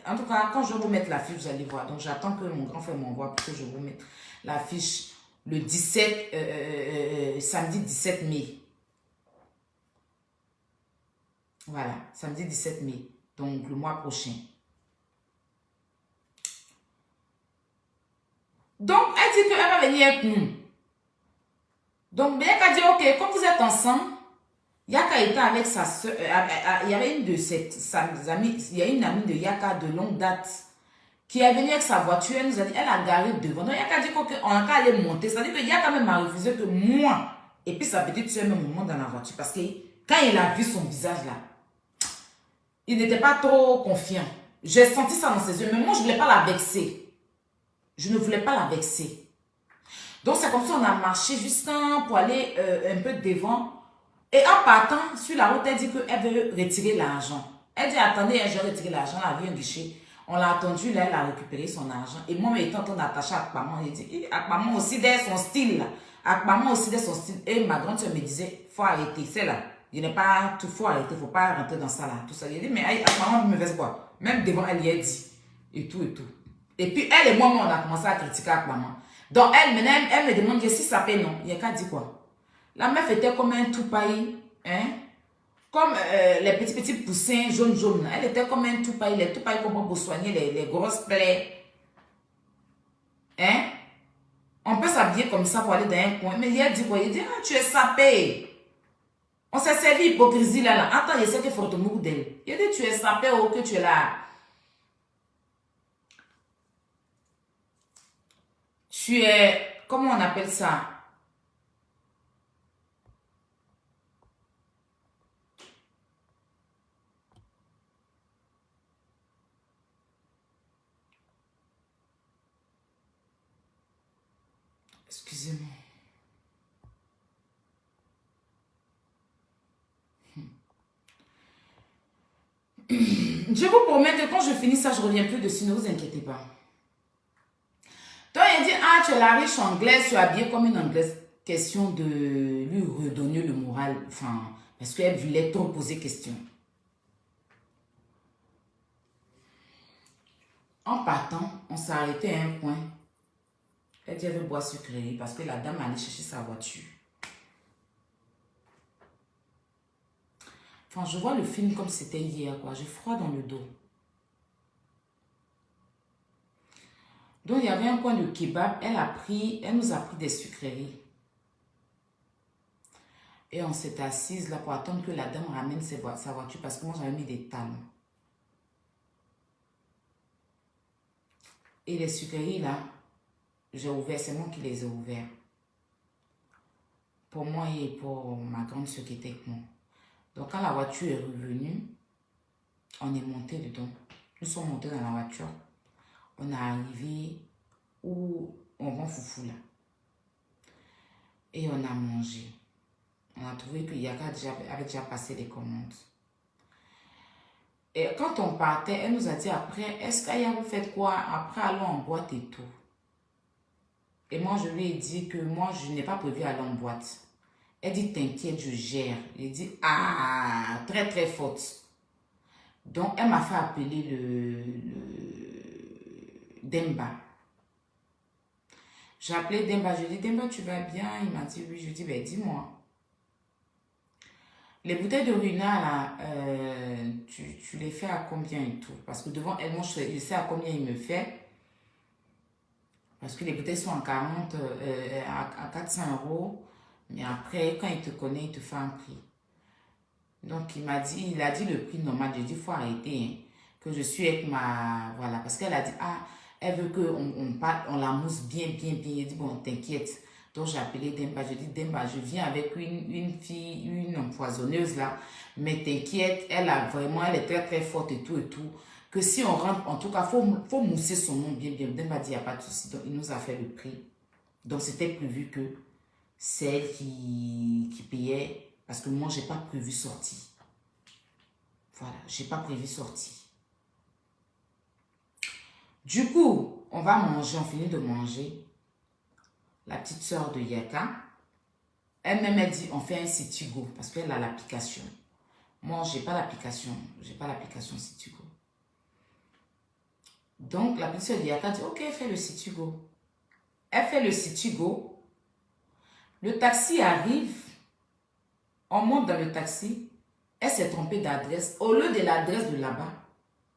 en tout cas, quand je vais vous mettre la fiche, vous allez voir. Donc, j'attends que mon grand frère m'envoie pour que je vous mette la fiche le 17, samedi 17 mai. Voilà, samedi 17 mai, donc le mois prochain. Donc, elle dit qu'elle va venir avec nous. Donc, Bianca dit, ok, comme vous êtes ensemble, Yaka était avec sa soeur, il y avait une de ses amies, il y a une amie de Yaka de longue date qui est venue avec sa voiture, elle nous a dit, elle a garé devant. Donc, Yaka dit qu'on a qu'à aller monter. C'est-à-dire que Yaka même a refusé que moi, et puis sa petite soeur même monte dans la voiture. Parce que quand il a vu son visage là, il n'était pas trop confiant. J'ai senti ça dans ses yeux, mais moi, je ne voulais pas la vexer. Je ne voulais pas la vexer. Donc, c'est comme ça qu'on a marché jusqu'à pour aller un peu devant. Et en partant sur la route, elle dit qu'elle veut retirer l'argent. Elle dit, attendez, je vais retirer l'argent. Elle a vu un guichet. On l'a attendu, là, elle a récupéré son argent. Et moi, étant en train d'attacher Akpaman, il dit, Akpaman aussi de son style. Akpaman aussi de son style. Et ma grande soeur me disait, faut arrêter. C'est là. Il n'est pas tout, faut arrêter. Faut pas rentrer dans ça là. Tout ça. Il dit, mais Akpaman me fait quoi? Même devant elle, il a dit. Et tout, et tout. Et puis, elle et moi, on a commencé à critiquer Akpaman. Donc, elle me demande si ça paye non. Il y a qu'à dire quoi? La meuf était comme un toupaille, hein? Comme les petits poussins jaunes. Elle était comme un toupaille, les toupailles qu'on peut pour soigner les grosses plaies. Hein? On peut s'habiller comme ça pour aller dans un coin. Mais il a dit quoi? Il dit, ah, tu es sapé. On s'est servi hypocrisie là. Attends, il sait qu'il faut te mourir d'elle. Il a dit, tu es sapé ou que tu es là. Tu es, comment on appelle ça? Excusez-moi. Je vous promets que quand je finis ça, je ne reviens plus dessus, ne vous inquiétez pas. Donc, il dit, ah, tu es la riche anglaise, tu es habillée comme une anglaise. Question de lui redonner le moral, enfin, parce qu'elle voulait trop poser question. En partant, on s'est arrêté à un coin. Elle dit, elle veut boire sucrerie parce que la dame allait chercher sa voiture. Enfin, je vois le film comme c'était hier, quoi. J'ai froid dans le dos. Donc, il y avait un coin de kebab. Elle nous a pris des sucreries. Et on s'est assise là pour attendre que la dame ramène sa voiture parce que moi, j'avais mis des talons. Et les sucreries là, j'ai ouvert, c'est moi qui les ai ouverts. Pour moi et pour ma grande soeur qui était avec moi. Donc, quand la voiture est revenue, on est monté dedans. Nous sommes montés dans la voiture. On est arrivé où on vend foufou là. Et on a mangé. On a trouvé que Yaka avait déjà passé les commandes. Et quand on partait, elle nous a dit après, est-ce qu'Aya vous faites quoi? Après, allons en boîte et tout. Et moi, je lui ai dit que moi, je n'ai pas prévu aller en boîte. Elle dit, t'inquiète, je gère. J'ai dit, ah, très très forte. Donc, elle m'a fait appeler le Demba. J'ai appelé Demba, je lui ai dit, Demba, tu vas bien? Il m'a dit, oui. Je lui ai dit, ben, dis-moi. Les bouteilles de Runa, là, tu les fais à combien et tout? Parce que devant elle, moi, je sais à combien il me fait. Parce que les bouteilles sont en 40, à 400 €. Mais après, quand il te connaît, il te fait un prix. Donc, il a dit le prix normal. J'ai dit, il faut arrêter. Hein, que je suis avec ma... Voilà. Parce qu'elle a dit, ah, elle veut qu'on la mousse bien. Il dit, bon, t'inquiète. Donc, j'ai appelé Demba. Je dis, Demba, je viens avec une fille, une empoisonneuse là. Mais t'inquiète, elle est très très forte et tout. Que si on rentre, en tout cas, il faut mousser son nom bien. Demba dit, il n'y a pas de souci. Donc, il nous a fait le prix. Donc, c'était prévu que c'est elle qui payait. Parce que moi, je n'ai pas prévu sortie. Voilà, je n'ai pas prévu sortie. Du coup, on va manger, on finit de manger. La petite soeur de Yaka, elle-même, elle dit, on fait un Citigo parce qu'elle a l'application. Moi, je n'ai pas l'application. Je n'ai pas l'application Citigo. Donc, la petite soeur de Yaka dit, ok, fais le Citigo. Elle fait le Citigo. Le taxi arrive. On monte dans le taxi. Elle s'est trompée d'adresse. Au lieu de l'adresse de là-bas,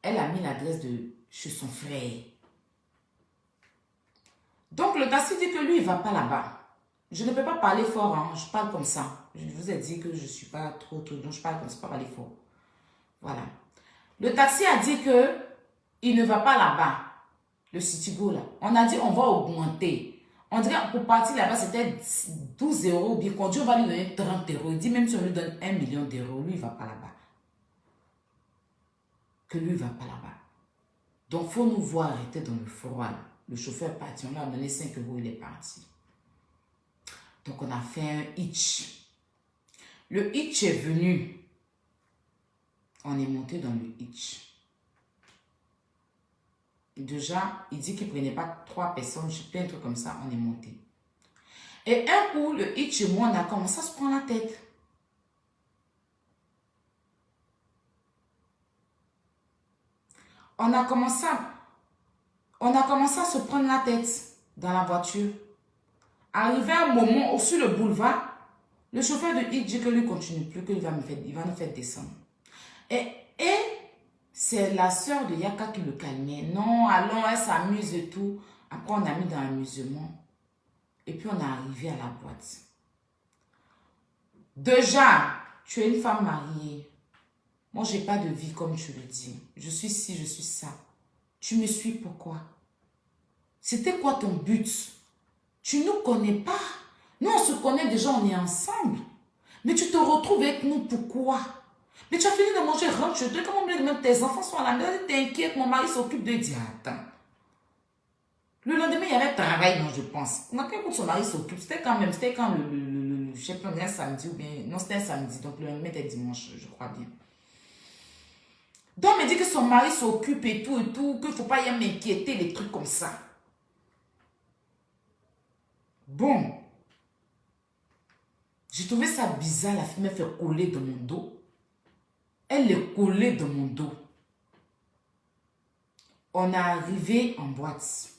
elle a mis l'adresse de chez son frère. Donc, le taxi dit que lui, il ne va pas là-bas. Je ne peux pas parler fort, hein. Je parle comme ça. Je vous ai dit que je ne suis pas trop, donc je parle comme ça, pas parler fort. Voilà. Le taxi a dit que il ne va pas là-bas. Le Citigo, là. On a dit, on va augmenter. On dirait, pour partir là-bas, c'était 12 euros. Bien conduit, on va lui donner 30 euros. Il dit, même si on lui donne 1 million d'euros, lui, il ne va pas là-bas. Que lui, il ne va pas là-bas. Donc, il faut nous voir arrêter dans le froid. Le chauffeur est parti. On lui a donné 5 euros, il est parti. Donc, on a fait un hitch. Le hitch est venu. On est monté dans le hitch. Déjà, il dit qu'il ne prenait pas 3 personnes. Je fais un truc comme ça, on est monté. Et un coup, le hitch et moi, on a commencé à se prendre la tête. On a commencé à se prendre la tête dans la voiture. Arrivé à un moment, sur le boulevard, le chauffeur de hitch dit que lui ne continue plus, qu'il va nous faire descendre. Et c'est la soeur de Yaka qui le calmait. Non, allons, elle s'amuse et tout. Après, on a mis dans l'amusement. Et puis, on est arrivé à la boîte. Déjà, tu es une femme mariée. Moi, je n'ai pas de vie, comme tu le dis. Je suis ci, je suis ça. Tu me suis pourquoi? C'était quoi ton but? Tu ne nous connais pas. Nous, on se connaît déjà, on est ensemble. Mais tu te retrouves avec nous, pourquoi? Mais tu as fini de manger, rentre chez toi. Comment même tes enfants sont à la maison, tu es inquiète, mon mari s'occupe de dire, attends. Le lendemain, il y avait travail, non, je pense. On a quand son mari s'occupe. C'était quand le je sais pas, un samedi ou bien, non, c'était un samedi, donc le lendemain était dimanche, je crois bien. Donc, il me dit que son mari s'occupe et tout, qu'il ne faut pas y m'inquiéter, les trucs comme ça. Bon. J'ai trouvé ça bizarre, la fille m'a fait coller dans mon dos. Elle est collée dans mon dos. On est arrivé en boîte.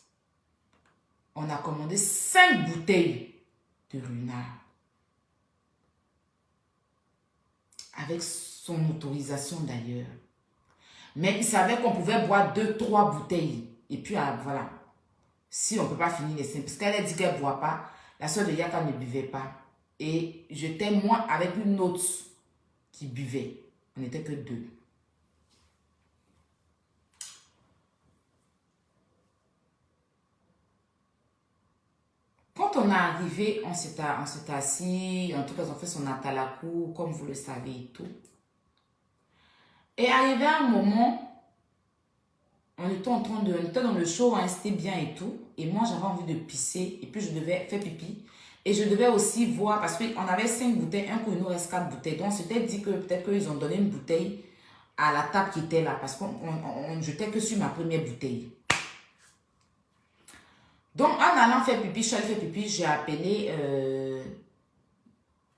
On a commandé 5 bouteilles de Runard. Avec son autorisation d'ailleurs. Mais il savait qu'on pouvait boire 2-3 bouteilles. Et puis voilà. Si on ne peut pas finir les 5. Parce qu'elle a dit qu'elle ne boit pas. La soeur de Yaka ne buvait pas. Et j'étais moi avec une autre qui buvait. On n'était que 2. Quand on est arrivé, on s'est assis. En tout cas, on fait son atalakou, comme vous le savez et tout. Et arrivé à un moment, on était dans le show, on restait bien et tout. Et moi, j'avais envie de pisser. Et puis, je devais faire pipi. Et je devais aussi voir, parce qu'on avait 5 bouteilles, un coup, il nous reste 4 bouteilles. Donc, on s'était dit que peut-être qu'ils ont donné une bouteille à la table qui était là, parce qu'on jetait que sur ma première bouteille. Donc, en allant faire pipi, je suis allée faire pipi, j'ai appelé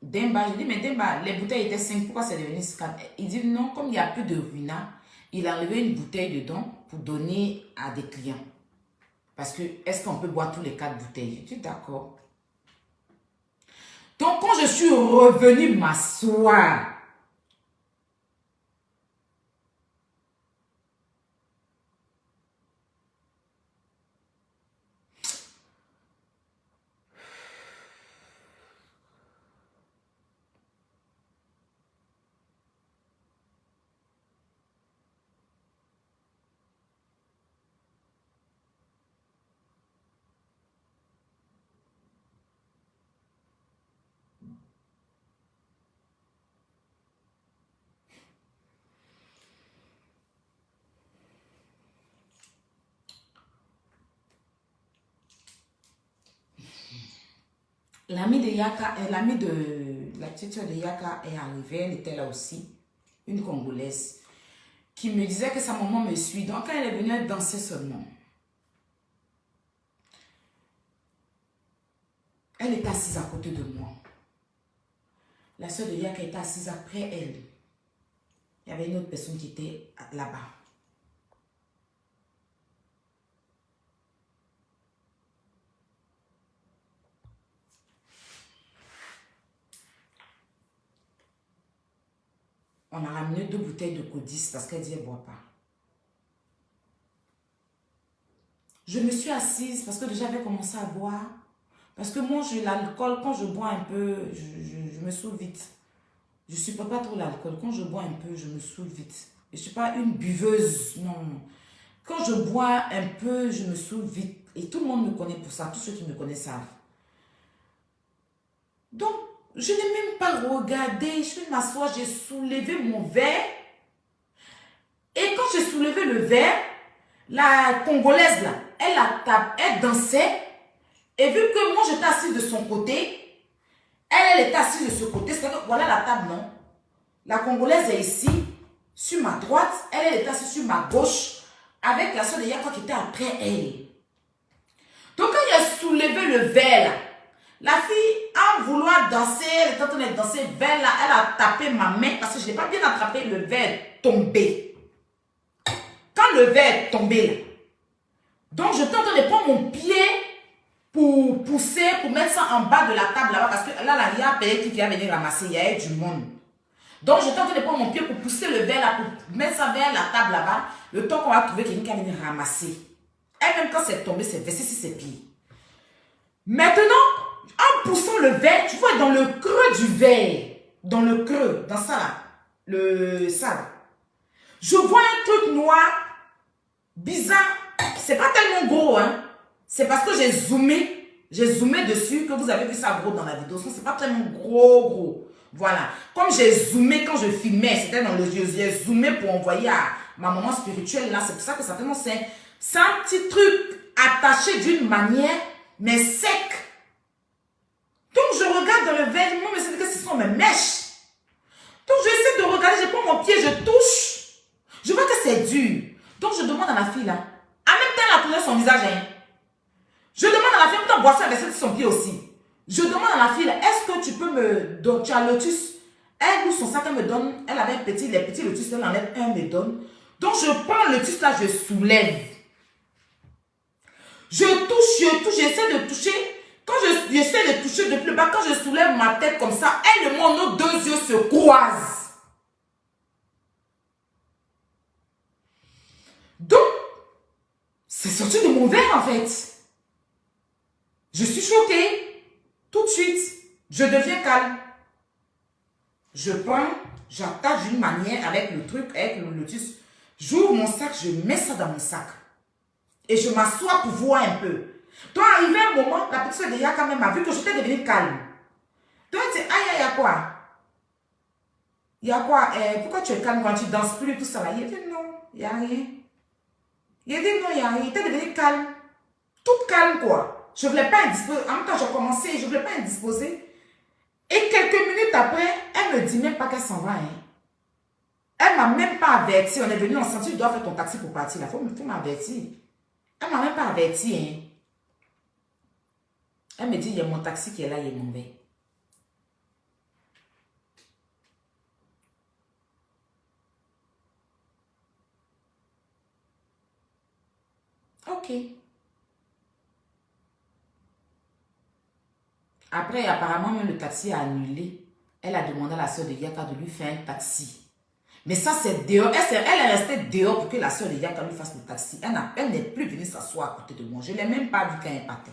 Demba. J'ai dit, mais Demba, les bouteilles étaient 5, pourquoi c'est devenu 4? Il dit, non, comme il n'y a plus de Runa, il a enlevé une bouteille dedans pour donner à des clients. Parce que, est-ce qu'on peut boire tous les 4 bouteilles? Je dis, d'accord. Donc, quand je suis revenue m'asseoir, l'amie de Yaka, l'amie de la petite soeur de Yaka est arrivée, elle était là aussi, une Congolaise, qui me disait que sa maman me suit. Donc quand elle est venue, elle dansait seulement. Elle était assise à côté de moi. La soeur de Yaka était assise après elle. Il y avait une autre personne qui était là-bas. On a ramené 2 bouteilles de Codis parce qu'elle dit qu'elle ne boit pas. Je me suis assise parce que déjà j'avais commencé à boire. Parce que moi, l'alcool, quand je bois un peu, je me saoule vite. Je ne supporte pas trop l'alcool. Quand je bois un peu, je me saoule vite. Je ne suis pas une buveuse, non. Quand je bois un peu, je me saoule vite. Et tout le monde me connaît pour ça. Tous ceux qui me connaissent savent. Donc, je n'ai même pas regardé. Je suis m'asseoir, j'ai soulevé mon verre. Et quand j'ai soulevé le verre, la Congolaise, là, elle dansait. Et vu que moi, j'étais assise de son côté, elle était assise de ce côté. C'est-à-dire que voilà la table, non? La Congolaise est ici, sur ma droite. Elle était assise sur ma gauche, avec la soeur de Yaka qui était après elle. Donc, quand il a soulevé le verre, là, la fille, en vouloir danser, elle était en train de danser, verre là, elle a tapé ma main parce que je n'ai pas bien attrapé, le verre tombé. Quand le verre est tombé, là, donc je suis en train de prendre mon pied pour pousser, pour mettre ça en bas de la table là-bas, parce que là, il y a un qui vient venir ramasser, il y a du monde. Donc je suis en train de prendre mon pied pour pousser le verre là, pour mettre ça vers la table là-bas, le temps qu'on va trouver quelqu'un qui va venir ramasser. Elle-même, quand c'est tombé, c'est versé sur ses pieds. Maintenant, en poussant le verre, tu vois, dans le creux du verre, dans le creux, dans ça là, ça, je vois un truc noir, bizarre. C'est pas tellement gros, hein. C'est parce que j'ai zoomé dessus que vous avez vu ça gros dans la vidéo. C'est pas tellement gros. Voilà. Comme j'ai zoomé quand je filmais, c'était dans le yeux, j'ai zoomé pour envoyer à ma maman spirituelle là. C'est pour ça que certainement c'est un petit truc attaché d'une manière, mais sec. Donc je regarde dans le verre, moi, mais c'est que ce sont mes mèches. Donc j'essaie de regarder, je prends mon pied, je touche. Je vois que c'est dur. Donc je demande à la fille là. En même temps, elle a tourné son visage. Hein. Je demande à la fille, en même temps, boisson, elle essaie de son pied aussi. Je demande à la fille, est-ce que tu peux me donner, tu as le lotus? Elle ouvre son sac, elle me donne, elle avait les petits lotus, elle enlève un, me donne. Donc je prends le lotus là, je soulève. Je touche, j'essaie de toucher. Quand j'essaie de toucher de plus bas, quand je soulève ma tête comme ça, elle et moi, nos 2 yeux se croisent. Donc, c'est sorti de mon verre en fait. Je suis choquée. Tout de suite, je deviens calme. Je prends, j'attache d'une manière avec le truc, avec le lotus. J'ouvre mon sac, je mets ça dans mon sac. Et je m'assois pour voir un peu. Donc, arrivé un moment, la petite soeur de Yaka même a vu que j'étais devenue calme. Donc, elle dit, aïe, il y a quoi? Il y a quoi? Pourquoi tu es calme quand tu danses plus, tout ça là? Il dit, non, il n'y a rien. Il a dit, non, il n'y a rien. Il était devenu calme. Toute calme, quoi. Je ne voulais pas indisposer. En même temps, j'ai commencé, je ne voulais pas indisposer. Et quelques minutes après, elle ne me dit même pas qu'elle s'en va. Hein. Elle ne m'a même pas averti. On est venu ensemble, tu dois faire ton taxi pour partir. Il faut m'avertir. Elle ne m'a même pas averti. Hein. Elle me dit, il y a mon taxi qui est là, il est mauvais. Ok. Après, apparemment, même le taxi a annulé. Elle a demandé à la soeur de Yaka de lui faire un taxi. Mais ça, c'est dehors. Elle est restée dehors pour que la soeur de Yaka lui fasse le taxi. Elle n'est plus venue s'asseoir à côté de moi. Je ne l'ai même pas vu quand elle partait.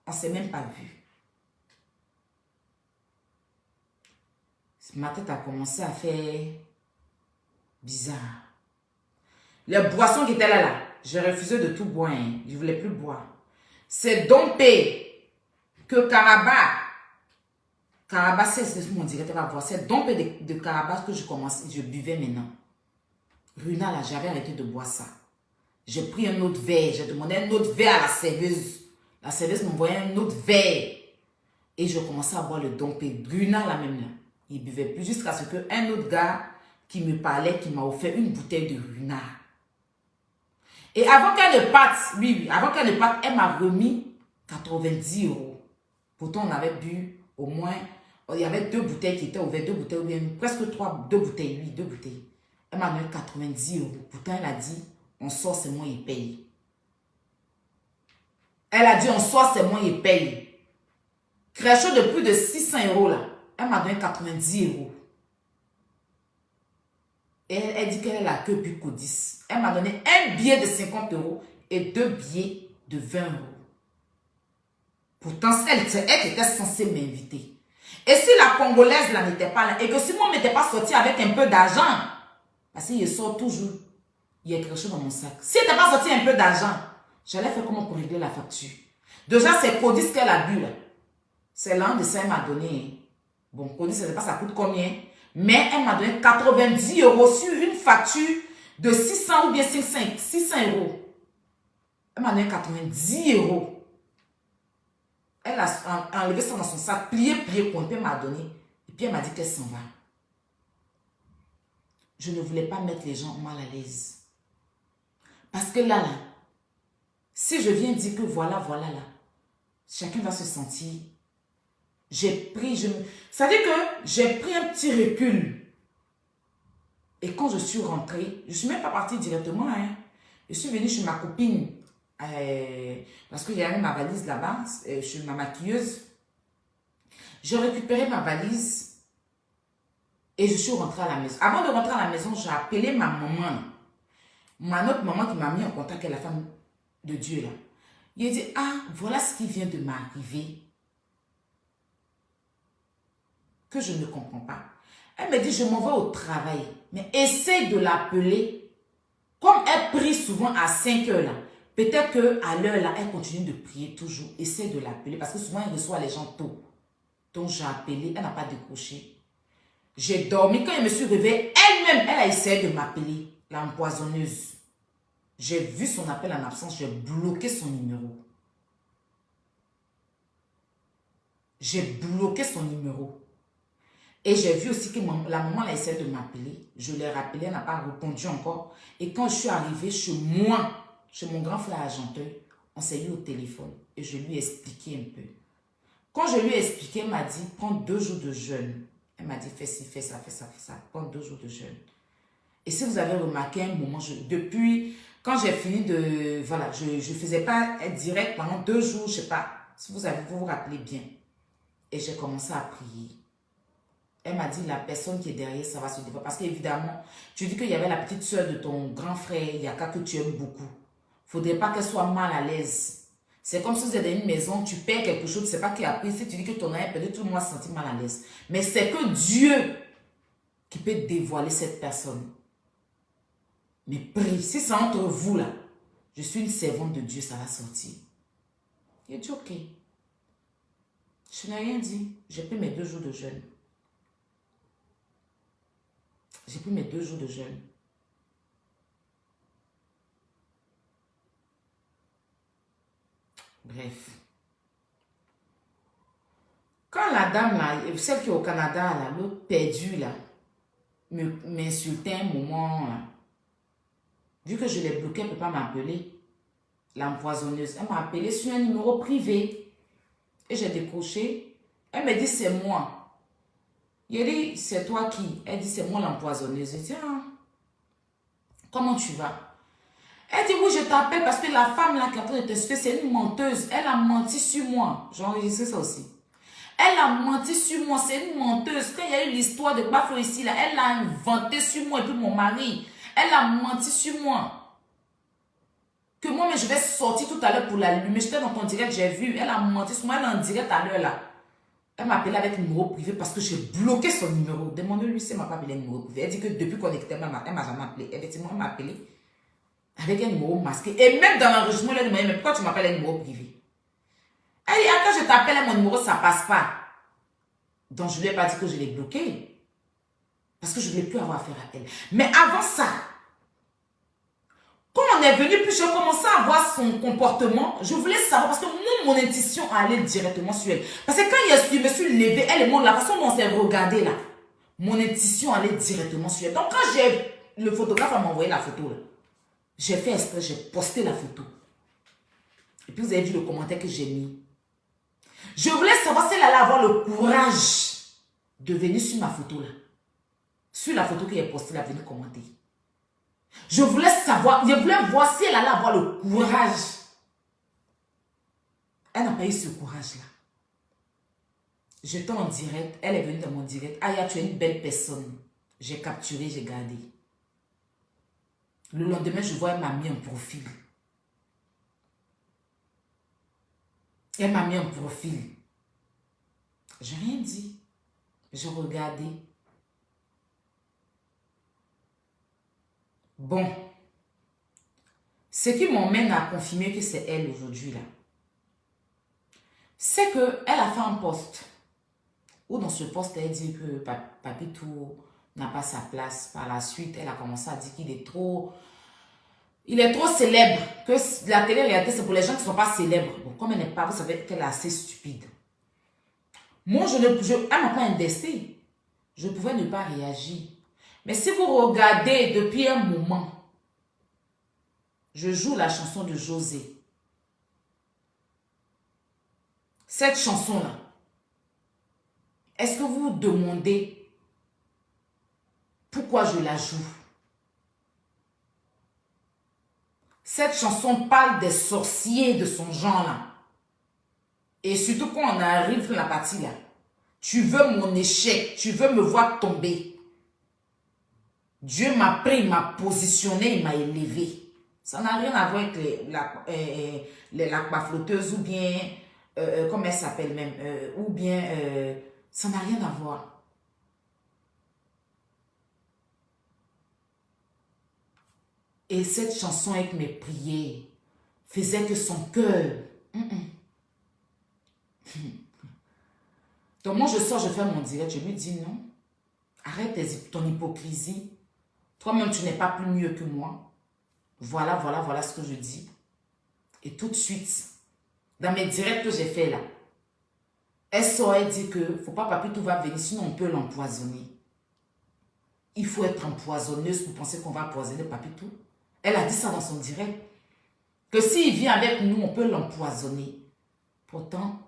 On ne s'est même pas vu. Ma tête a commencé à faire bizarre. Les boissons qui étaient là, j'ai refusé de tout boire. Hein. Je ne voulais plus boire. C'est dompé que Caraba, c'est ce qu'on dirait, tu vas voir, c'est dompé de Caraba que je buvais maintenant. Runa, là, j'avais arrêté de boire ça. J'ai pris un autre verre, j'ai demandé un autre verre à la serveuse. La serveuse m'envoyait un autre verre. Et je commençais à boire le dompé. Runa, là même, là. Il buvait plus jusqu'à ce qu'un autre gars qui me parlait, qui m'a offert une bouteille de Runa. Et avant qu'elle ne parte, oui, avant qu'elle ne parte, elle m'a remis 90 € Pourtant, on avait bu au moins, il y avait 2 bouteilles qui étaient ouvertes, 2 bouteilles, ou bien presque 3, 2 bouteilles, oui, 2 bouteilles. Elle m'a donné 90 €. Pourtant, elle a dit, on sort, c'est moi, il paye. Elle a dit, on sort, c'est moi, il paye. Crèche de plus de 600 € là. Elle m'a donné 90 €. Et elle dit qu'elle est la queue plus qu'au 10. Elle m'a donné un billet de 50 € et 2 billets de 20 €. Pourtant, elle était censée m'inviter. Et si la Congolaise là n'était pas là, et que si moi ne m'étais pas sorti avec un peu d'argent, parce qu'il sort toujours, il y a quelque chose dans mon sac. Si elle n'était pas sorti un peu d'argent, j'allais faire comment pour régler la facture. Déjà, c'est Codis qu'elle a bu là. C'est l'un de ça, elle m'a donné. Bon, Codis, je ne sais pas ça coûte combien. Mais elle m'a donné 90 € sur une facture de 600 ou bien 600 €. Elle m'a donné 90 €. Elle a enlevé ça dans son sac, plié, pointé, elle m'a donné. Et puis elle m'a dit qu'elle s'en va. Je ne voulais pas mettre les gens mal à l'aise. Parce que là, si je viens dire que voilà, là, chacun va se sentir. C'est-à-dire que j'ai pris un petit recul. Et quand je suis rentrée, je ne suis même pas partie directement. Hein. Je suis venue chez ma copine. Parce que j'avais ma valise là-bas, chez ma maquilleuse. J'ai récupéré ma valise et je suis rentrée à la maison. Avant de rentrer à la maison, j'ai appelé ma maman. Notre maman qui m'a mis en contact avec la femme de Dieu là. Il a dit, ah, voilà ce qui vient de m'arriver. Que je ne comprends pas. Elle me dit, je m'en vais au travail. Mais essaye de l'appeler. Comme elle prie souvent à 5 heures là. Peut-être qu'à l'heure là, elle continue de prier toujours. Essaye de l'appeler. Parce que souvent, elle reçoit les gens tôt. Donc, j'ai appelé. Elle n'a pas décroché. J'ai dormi. Quand je me suis réveillée, elle-même, elle a essayé de m'appeler. L'empoisonneuse. J'ai vu son appel en absence. J'ai bloqué son numéro. J'ai bloqué son numéro. Et j'ai vu aussi que la maman a essayé de m'appeler. Je l'ai rappelé, elle n'a pas répondu encore. Et quand je suis arrivée chez moi, chez mon grand frère Argenteuil, on s'est eu au téléphone. Et je lui ai expliqué un peu. Quand je lui ai expliqué, elle m'a dit, prends 2 jours de jeûne. Elle m'a dit, fais ci, fais ça, fais ça, fais ça. Prends 2 jours de jeûne. Et si vous avez remarqué un moment, depuis, quand j'ai fini de, voilà, je ne faisais pas être direct pendant 2 jours, je ne sais pas, si vous vous rappelez bien. Et j'ai commencé à prier. Elle m'a dit, la personne qui est derrière, ça va se développer. Parce qu'évidemment, tu dis qu'il y avait la petite soeur de ton grand frère, Yaka, que tu aimes beaucoup. Il ne faudrait pas qu'elle soit mal à l'aise. C'est comme si vous êtes dans une maison, tu perds quelque chose, tu ne sais pas qui a pris. Si tu dis que ton âme perdu, tout le monde se sentit mal à l'aise. Mais c'est que Dieu qui peut dévoiler cette personne. Mais prie, si c'est entre vous là, je suis une servante de Dieu, ça va sortir. Il a dit, ok. Je n'ai rien dit. J'ai pris mes 2 jours de jeûne. J'ai pris mes 2 jours de jeûne. Bref. Quand la dame, là, celle qui est au Canada, l'autre perdue, là, m'insultait un moment, là, vu que je l'ai bloqué, elle ne peut pas m'appeler. L'empoisonneuse. Elle m'a appelé sur un numéro privé. Et j'ai décroché. Elle me dit, c'est moi. Il dit, c'est toi qui? Elle dit, c'est moi l'empoisonneuse. Je dis, ah, comment tu vas? Elle dit, oui, je t'appelle parce que la femme là qui est en train de t'expliquer, c'est une menteuse. Elle a menti sur moi. J'ai enregistré ça aussi. Elle a menti sur moi, c'est une menteuse. Quand il y a eu l'histoire de Baflo ici, là, elle a inventé sur moi et puis mon mari. Elle a menti sur moi. Que moi, mais je vais sortir tout à l'heure pour l'allumer. J'étais dans ton direct, j'ai vu. Elle a menti sur moi, elle est en direct à l'heure là. Elle m'a appelé avec un numéro privé parce que j'ai bloqué son numéro. Demandez-lui si elle m'a pas appelé un numéro privé. Elle dit que depuis qu'on était, elle m'a jamais appelé. Effectivement, elle m'a appelé avec un numéro masqué. Et même dans l'enregistrement, elle m'a dit, mais pourquoi tu m'appelles un numéro privé? Elle dit, ah, quand je t'appelle mon numéro, ça passe pas. Donc, je lui ai pas dit que je l'ai bloqué. Parce que je ne voulais plus avoir affaire à elle. Mais avant ça, quand on est venu, puis j'ai commencé à voir son comportement, je voulais savoir, parce que moi, mon intuition allait directement sur elle. Parce que quand je me suis levée, elle et moi, la façon dont on s'est regardé là, mon intuition allait directement sur elle. Donc, quand le photographe m'a envoyé la photo, là, j'ai fait exprès, j'ai posté la photo. Et puis, vous avez vu le commentaire que j'ai mis. Je voulais savoir si elle allait avoir le courage de venir sur ma photo là. Sur la photo qu'elle a postée, elle a venu commenter. Je voulais savoir, je voulais voir si elle allait avoir le courage. Elle n'a pas eu ce courage-là. J'étais en direct, elle est venue dans mon direct. Aya, tu es une belle personne. J'ai capturé, j'ai gardé. Le lendemain, je vois, elle m'a mis un profil. Elle m'a mis un profil. Je n'ai rien dit. Je regardais. Bon. Ce qui m'emmène à confirmer que c'est elle aujourd'hui là. C'est qu'elle a fait un post. Où dans ce post, elle dit que Papitou n'a pas sa place. Par la suite, elle a commencé à dire qu'il est trop... Il est trop célèbre. Que la télé-réalité, c'est pour les gens qui ne sont pas célèbres. Bon, comme elle n'est pas, vous savez qu'elle est assez stupide. Moi, elle m'a pas indexé. Je pouvais ne pas réagir. Mais si vous regardez depuis un moment, je joue la chanson de José. Cette chanson-là, est-ce que vous vous demandez pourquoi je la joue? Cette chanson parle des sorciers de son genre-là. Et surtout quand on arrive dans la partie là, tu veux mon échec, tu veux me voir tomber. Dieu m'a pris, il m'a positionné, il m'a élevé. Ça n'a rien à voir avec l'aquaflotteuse ou bien, comment elle s'appelle même, ou bien, ça n'a rien à voir. Et cette chanson avec mes prières faisait que son cœur... Donc moi je sors, je fais mon direct, je lui dis non, arrête ton hypocrisie. Toi-même tu n'es pas plus mieux que moi. Voilà ce que je dis. Et tout de suite, dans mes directs que j'ai fait là, elle sort et dit que faut pas Papitou va venir, sinon on peut l'empoisonner. Il faut être empoisonneuse pour penser qu'on va empoisonner Papitou. Elle a dit ça dans son direct. Que s'il vient avec nous, on peut l'empoisonner. Pourtant,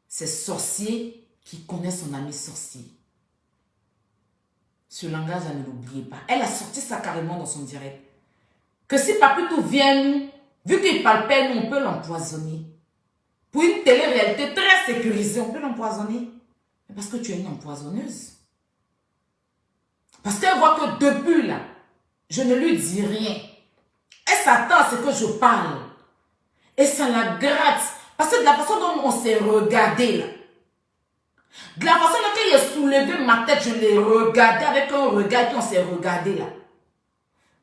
c'est sorcier qui connaît son ami sorcier. Ce langage, ne l'oubliez pas. Elle a sorti ça carrément dans son direct. Que si Papitou vient nous, vu qu'il parle pas, nous, on peut l'empoisonner. Pour une télé-réalité très sécurisée, on peut l'empoisonner. Parce que tu es une empoisonneuse. Parce qu'elle voit que depuis là, je ne lui dis rien. Elle s'attend à ce que je parle. Et ça la gratte. Parce que de la façon dont on s'est regardé là. De la façon dont il a soulevé ma tête, je l'ai regardé avec un regard, puis on s'est regardé là.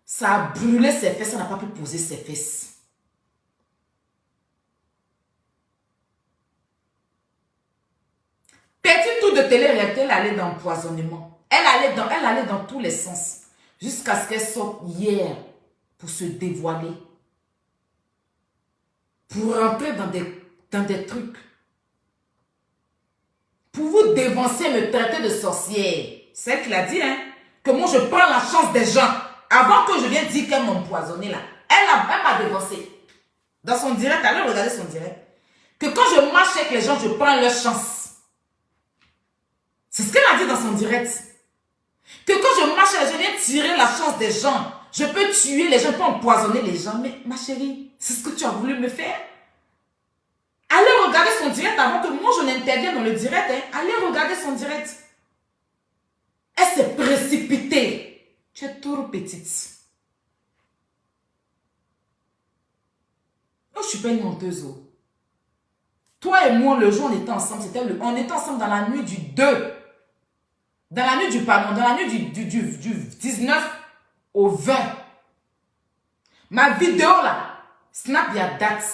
Ça a brûlé ses fesses, ça n'a pas pu poser ses fesses. Petit tour de télé-réalité, elle allait dans l'empoisonnement. Elle allait dans tous les sens. Jusqu'à ce qu'elle sorte hier pour se dévoiler. Pour rentrer dans des trucs. Pour vous dévancer, me traiter de sorcière. C'est elle qui l'a dit, hein. Que moi, je prends la chance des gens. Avant que je vienne dire qu'elle m'a empoisonné, là. Elle m'a dévancé. Dans son direct, allez regarder son direct. Que quand je marche avec les gens, je prends leur chance. C'est ce qu'elle a dit dans son direct. Que quand je marche avec les gens, je viens tirer la chance des gens. Je peux tuer les gens, je peux empoisonner les gens. Mais ma chérie, c'est ce que tu as voulu me faire. Allez regarder son direct avant que moi je n'intervienne dans le direct. Hein. Allez regarder son direct. Elle s'est précipitée. Tu es trop petite. Moi, je ne suis pas une menteuse. Toi et moi, le jour on était ensemble, on était ensemble dans la nuit du 2. Dans la nuit du 19 au 20. Ma vidéo là, Snap, il y a date.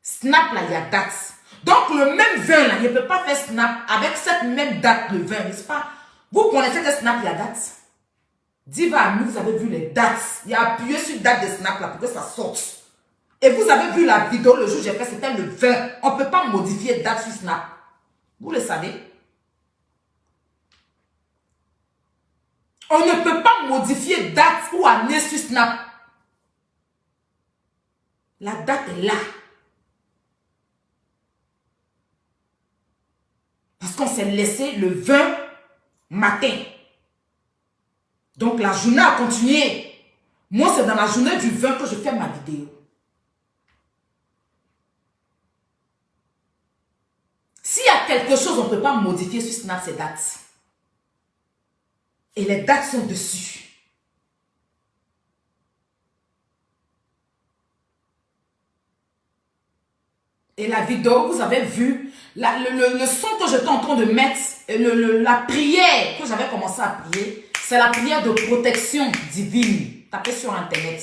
Snap là, il y a date. Donc le même 20 là, il ne peut pas faire Snap avec cette même date, le 20, n'est-ce pas? Vous connaissez que Snap, il y a date. Diva à nous, vous avez vu les dates. Il a appuyé sur date de Snap là pour que ça sorte. Et vous avez vu la vidéo, le jour où j'ai fait, c'était le 20. On ne peut pas modifier date sur Snap. Vous le savez. On ne peut pas modifier date ou année sur Snap. La date est là. s'est laissée le 20 matin. Donc la journée a continué. Moi, c'est dans la journée du 20 que je fais ma vidéo. S'il y a quelque chose, on ne peut pas modifier sur Snap, c'est dates. Et les dates sont dessus. Et la vidéo, vous avez vu, le son que j'étais en train de mettre, la prière que j'avais commencé à prier, c'est la prière de protection divine. Tapez sur Internet.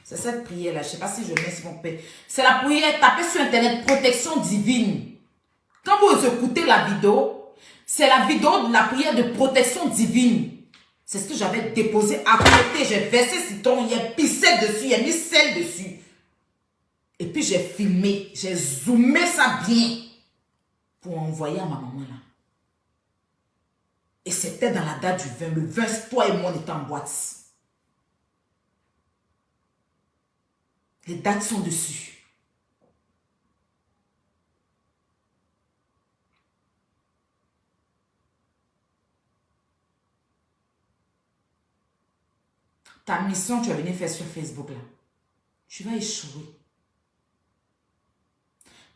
C'est cette prière-là. Je ne sais pas si je mets sur mon père. C'est la prière, tapez sur Internet, protection divine. Quand vous écoutez la vidéo, c'est la vidéo de la prière de protection divine. C'est ce que j'avais déposé à côté. J'ai versé citron, j'ai pissé dessus, j'ai mis sel dessus. Et puis j'ai filmé, j'ai zoomé ça bien pour envoyer à ma maman là. Et c'était dans la date du 20. Le 20, toi et moi, on était en boîte. Les dates sont dessus. Ta mission, tu vas venir faire sur Facebook là. Tu vas échouer.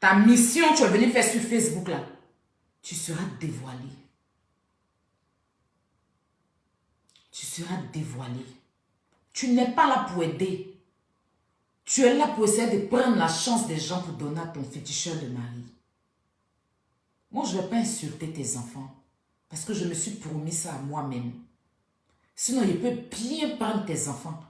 Ta mission, tu vas venir faire sur Facebook là. Tu seras dévoilé. Tu seras dévoilé. Tu n'es pas là pour aider. Tu es là pour essayer de prendre la chance des gens pour donner à ton féticheur de mari. Moi, je ne vais pas insulter tes enfants. Parce que je me suis promis ça à moi-même. Sinon, il peut bien prendre tes enfants.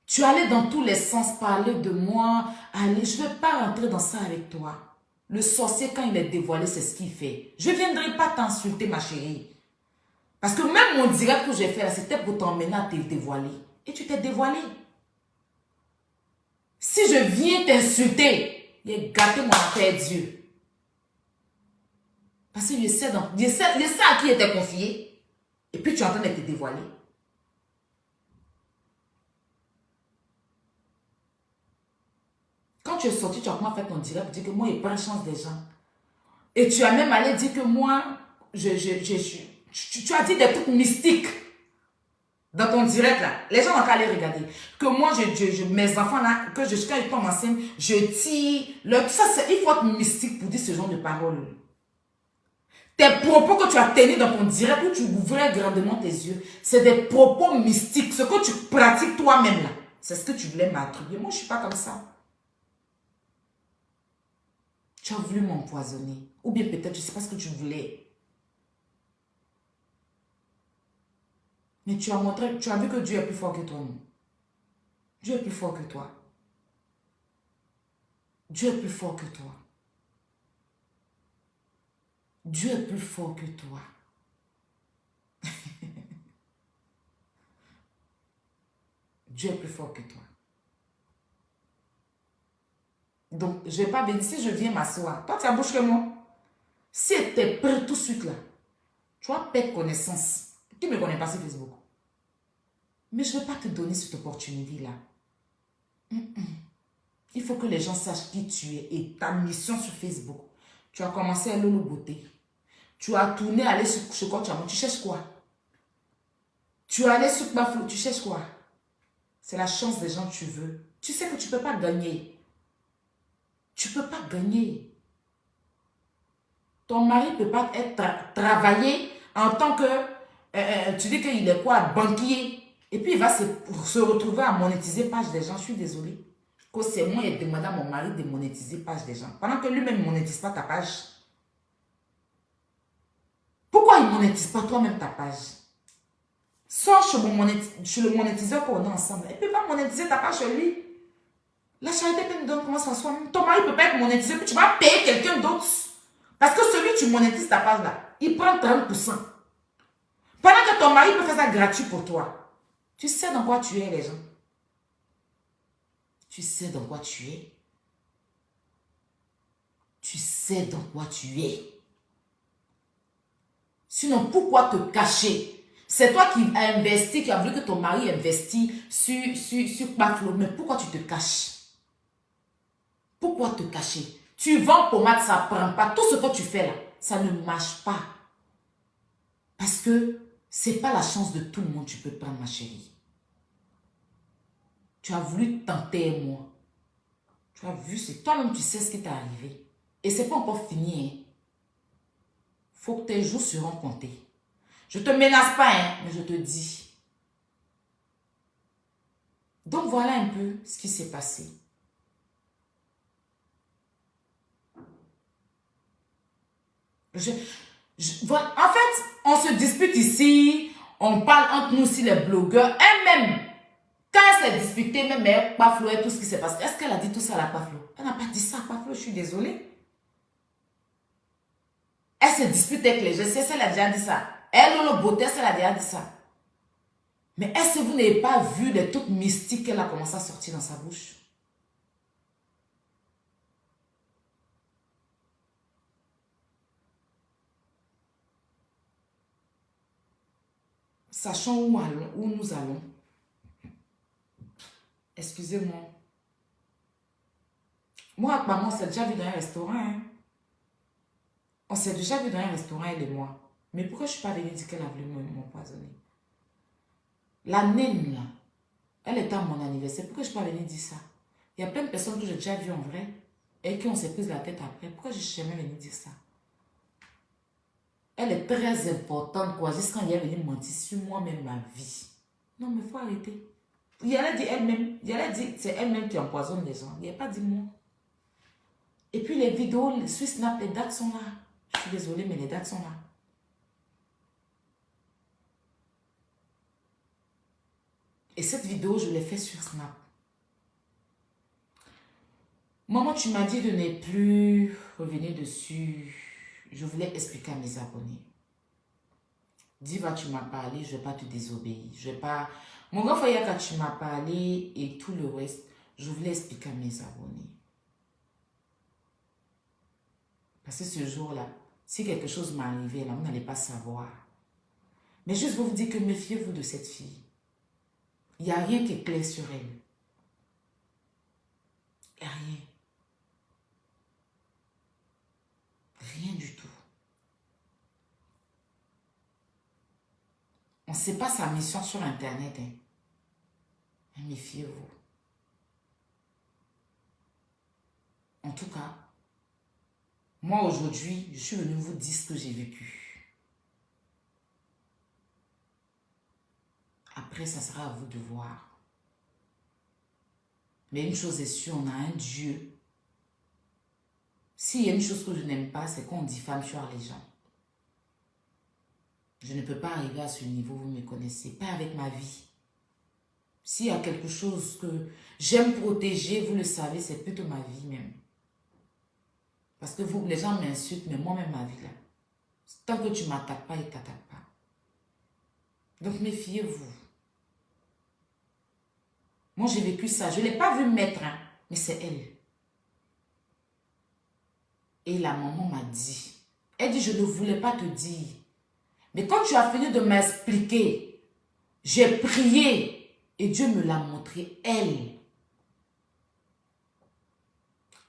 Tu allais dans tous les sens parler de moi. Allez, je ne vais pas rentrer dans ça avec toi. Le sorcier, quand il est dévoilé, c'est ce qu'il fait. Je ne viendrai pas t'insulter, ma chérie. Parce que même mon direct que j'ai fait là, c'était pour t'emmener à te dévoiler. Et tu t'es dévoilé. Si je viens t'insulter, il est gâté mon affaire Dieu. Parce que je sais à qui il était confié. Et puis tu es en train de te dévoiler. Quand tu es sorti, tu as comment fait ton direct pour dire que moi, il prend chance des gens. Et tu as même allé dire que moi, tu as dit des trucs mystiques dans ton direct là. Les gens vont aller regarder. Que moi, mes enfants là, quand ils tombent enceinte, je tire. Il faut être mystique pour dire ce genre de paroles. Tes propos que tu as tenus dans ton direct où tu ouvrais grandement tes yeux, c'est des propos mystiques. Ce que tu pratiques toi-même là, c'est ce que tu voulais m'attribuer. Moi, je ne suis pas comme ça. Tu as voulu m'empoisonner. Ou bien peut-être, je ne sais pas ce que tu voulais. Mais tu as montré, tu as vu que Dieu est plus fort que toi, non? Dieu est plus fort que toi. Dieu est plus fort que toi. Dieu est plus fort que toi. Dieu est plus fort que toi. Donc, je ne vais pas venir. Si je viens m'asseoir, toi, tu as bouche que moi. Si tu es prêt tout de suite là, tu vas perdre connaissance. Tu ne me connais pas sur Facebook. Mais je ne vais pas te donner cette opportunité-là. Il faut que les gens sachent qui tu es et ta mission sur Facebook. Tu as commencé à Lolo Beauté. Tu as tourné, aller sur quoi tu cherches quoi? Tu es allé sur Baflo, tu cherches quoi? C'est la chance des gens que tu veux. Tu sais que tu ne peux pas gagner. Tu ne peux pas gagner. Ton mari ne peut pas travailler en tant que... tu dis qu'il est quoi? Banquier. Et puis il va se retrouver à monétiser page des gens. Je suis désolée. Que c'est moi qui ai demandé à mon mari de monétiser page des gens. Pendant que lui-même ne monétise pas ta page. Pourquoi il ne monétise pas toi-même ta page? Sors chez le monétiseur qu'on est ensemble. Et puis va monétiser ta page chez lui. La charité peut nous donner comment ça soit. Ton mari ne peut pas être monétisé. Puis tu vas payer quelqu'un d'autre. Parce que celui tu monétises ta page là, il prend 30%. Pendant que ton mari peut faire ça gratuit pour toi. Tu sais dans quoi tu es, les gens. Tu sais dans quoi tu es. Tu sais dans quoi tu es. Sinon, pourquoi te cacher? C'est toi qui as investi, qui as voulu que ton mari investisse sur Baflo. Mais pourquoi tu te caches? Pourquoi te cacher? Tu vends pommade, ça ne prend pas. Tout ce que tu fais là, ça ne marche pas. Parce que c'est pas la chance de tout le monde que tu peux prendre, ma chérie. Tu as voulu tenter moi. Tu as vu, c'est toi-même tu sais ce qui t'est arrivé. Et c'est pas encore fini. Hein. Faut que tes jours seront comptés. Je te menace pas, hein, mais je te dis. Donc voilà un peu ce qui s'est passé. Voilà. En fait, on se dispute ici, on parle entre nous aussi les blogueurs. Elle-même, quand elle s'est disputée, même avec Paflo et tout ce qui s'est passé, est-ce qu'elle a dit tout ça à la Paflo? Elle n'a pas dit ça à Paflo, je suis désolée. Elle se dispute avec les gens, c'est elle a déjà dit ça. Elle, le beauté, elle a déjà dit ça. Mais est-ce que vous n'avez pas vu les trucs mystiques qu'elle a commencé à sortir dans sa bouche? Sachons où nous allons. Excusez-moi. Moi, avec maman, on s'est déjà vu dans un restaurant. Hein? On s'est déjà vu dans un restaurant, elle et moi. Mais pourquoi je ne suis pas venue dire qu'elle a voulu m'empoisonner? La naine, là, elle était à mon anniversaire. Pourquoi je ne suis pas venue dire ça? Il y a plein de personnes que j'ai déjà vues en vrai et qui on s'est pris la tête après. Pourquoi je ne suis jamais venue dire ça? Elle est très importante, quoi. Juste quand elle est venue mentir sur moi-même, ma vie. Non, mais il faut arrêter. Il a dit elle-même. Il a dit c'est elle-même qui empoisonne les gens. Il n'a pas dit moi. Et puis les vidéos, sur Snap, les dates sont là. Je suis désolée, mais les dates sont là. Et cette vidéo, je l'ai faite sur Snap. Maman, tu m'as dit de ne plus revenir dessus. Je voulais expliquer à mes abonnés. Diva, tu m'as parlé, je ne vais pas te désobéir. Je vais pas... Mon grand frère, quand tu m'as parlé et tout le reste, je voulais expliquer à mes abonnés. Parce que ce jour-là, si quelque chose m'arrivait, là, vous n'allez pas savoir. Mais juste vous dire que méfiez-vous de cette fille. Il n'y a rien qui est clair sur elle. Il n'y a rien. Rien du tout. On ne sait pas sa mission sur Internet. Hein. Mais méfiez-vous. En tout cas, moi aujourd'hui, je suis venue vous dire ce que j'ai vécu. Après, ça sera à vous de voir. Mais une chose est sûre, on a un Dieu. S'il y a une chose que je n'aime pas, c'est qu'on diffame sur les gens. Je ne peux pas arriver à ce niveau, vous me connaissez, pas avec ma vie. S'il y a quelque chose que j'aime protéger, vous le savez, c'est plutôt ma vie même. Parce que vous, les gens m'insultent, mais moi-même ma vie là. Tant que tu ne m'attaques pas, ils ne t'attaquent pas. Donc méfiez-vous. Moi j'ai vécu ça, je ne l'ai pas vu mettre, hein, mais c'est elle. Et la maman m'a dit, elle dit, je ne voulais pas te dire. Mais quand tu as fini de m'expliquer, j'ai prié et Dieu me l'a montré, elle.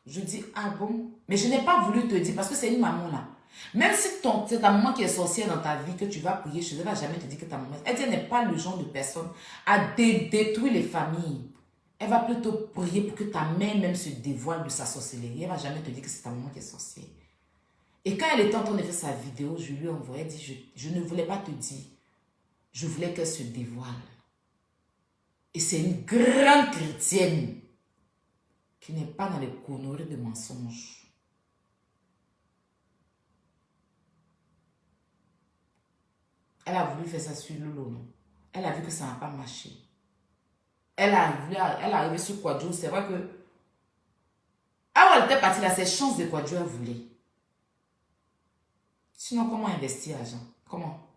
Je dis, ah bon? Mais je n'ai pas voulu te dire parce que c'est une maman là. Même si c'est ta maman qui est sorcière dans ta vie, que tu vas prier, je ne vais jamais te dire que ta maman... Elle dit, elle n'est pas le genre de personne à détruire les familles. Elle va plutôt prier pour que ta mère même se dévoile de sa sorcellerie. Elle ne va jamais te dire que c'est ta maman qui est sorcière. Et quand elle était en train de faire sa vidéo, je lui ai envoyé, elle dit, je ne voulais pas te dire. Je voulais qu'elle se dévoile. Et c'est une grande chrétienne qui n'est pas dans les conneries de mensonges. Elle a voulu faire ça sur Lolo, non? Elle a vu que ça n'a pas marché. Elle est arrivée sur Quadjo. C'est vrai que... Alors elle était partie là, c'est chance de Quadjo, elle voulait. Sinon, comment investir l'argent? Comment?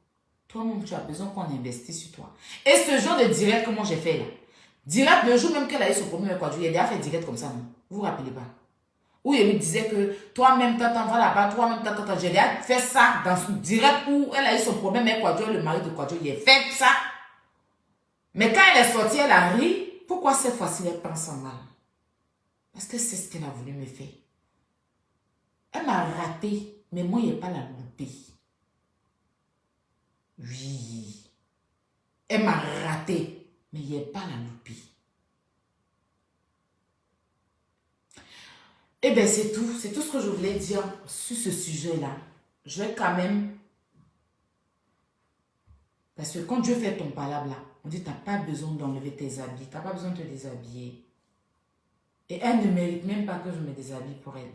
Toi-même, tu as besoin qu'on investisse sur toi. Et ce genre de direct, comment j'ai fait là? Direct, le jour même qu'elle a eu son premier Quadjo, il a déjà fait direct comme ça, non? Vous vous rappelez pas? Où il lui disait que toi-même, t'en vas là-bas, toi-même, t'en. J'ai déjà fait ça dans son direct où elle a eu son problème avec Quadjo, le mari de Quadjo, il a fait ça. Mais quand elle est sortie, elle a ri. Pourquoi cette fois-ci, elle pense en mal? Parce que c'est ce qu'elle a voulu me faire. Elle m'a raté. Mais moi, il n'y a pas la loupée. Oui. Elle m'a raté. Mais il n'y a pas la loupée. Eh bien, c'est tout. C'est tout ce que je voulais dire sur ce sujet-là. Je vais quand même... Parce que quand Dieu fait ton palabre là, on dit, tu n'as pas besoin d'enlever tes habits. Tu n'as pas besoin de te déshabiller. Et elle ne mérite même pas que je me déshabille pour elle.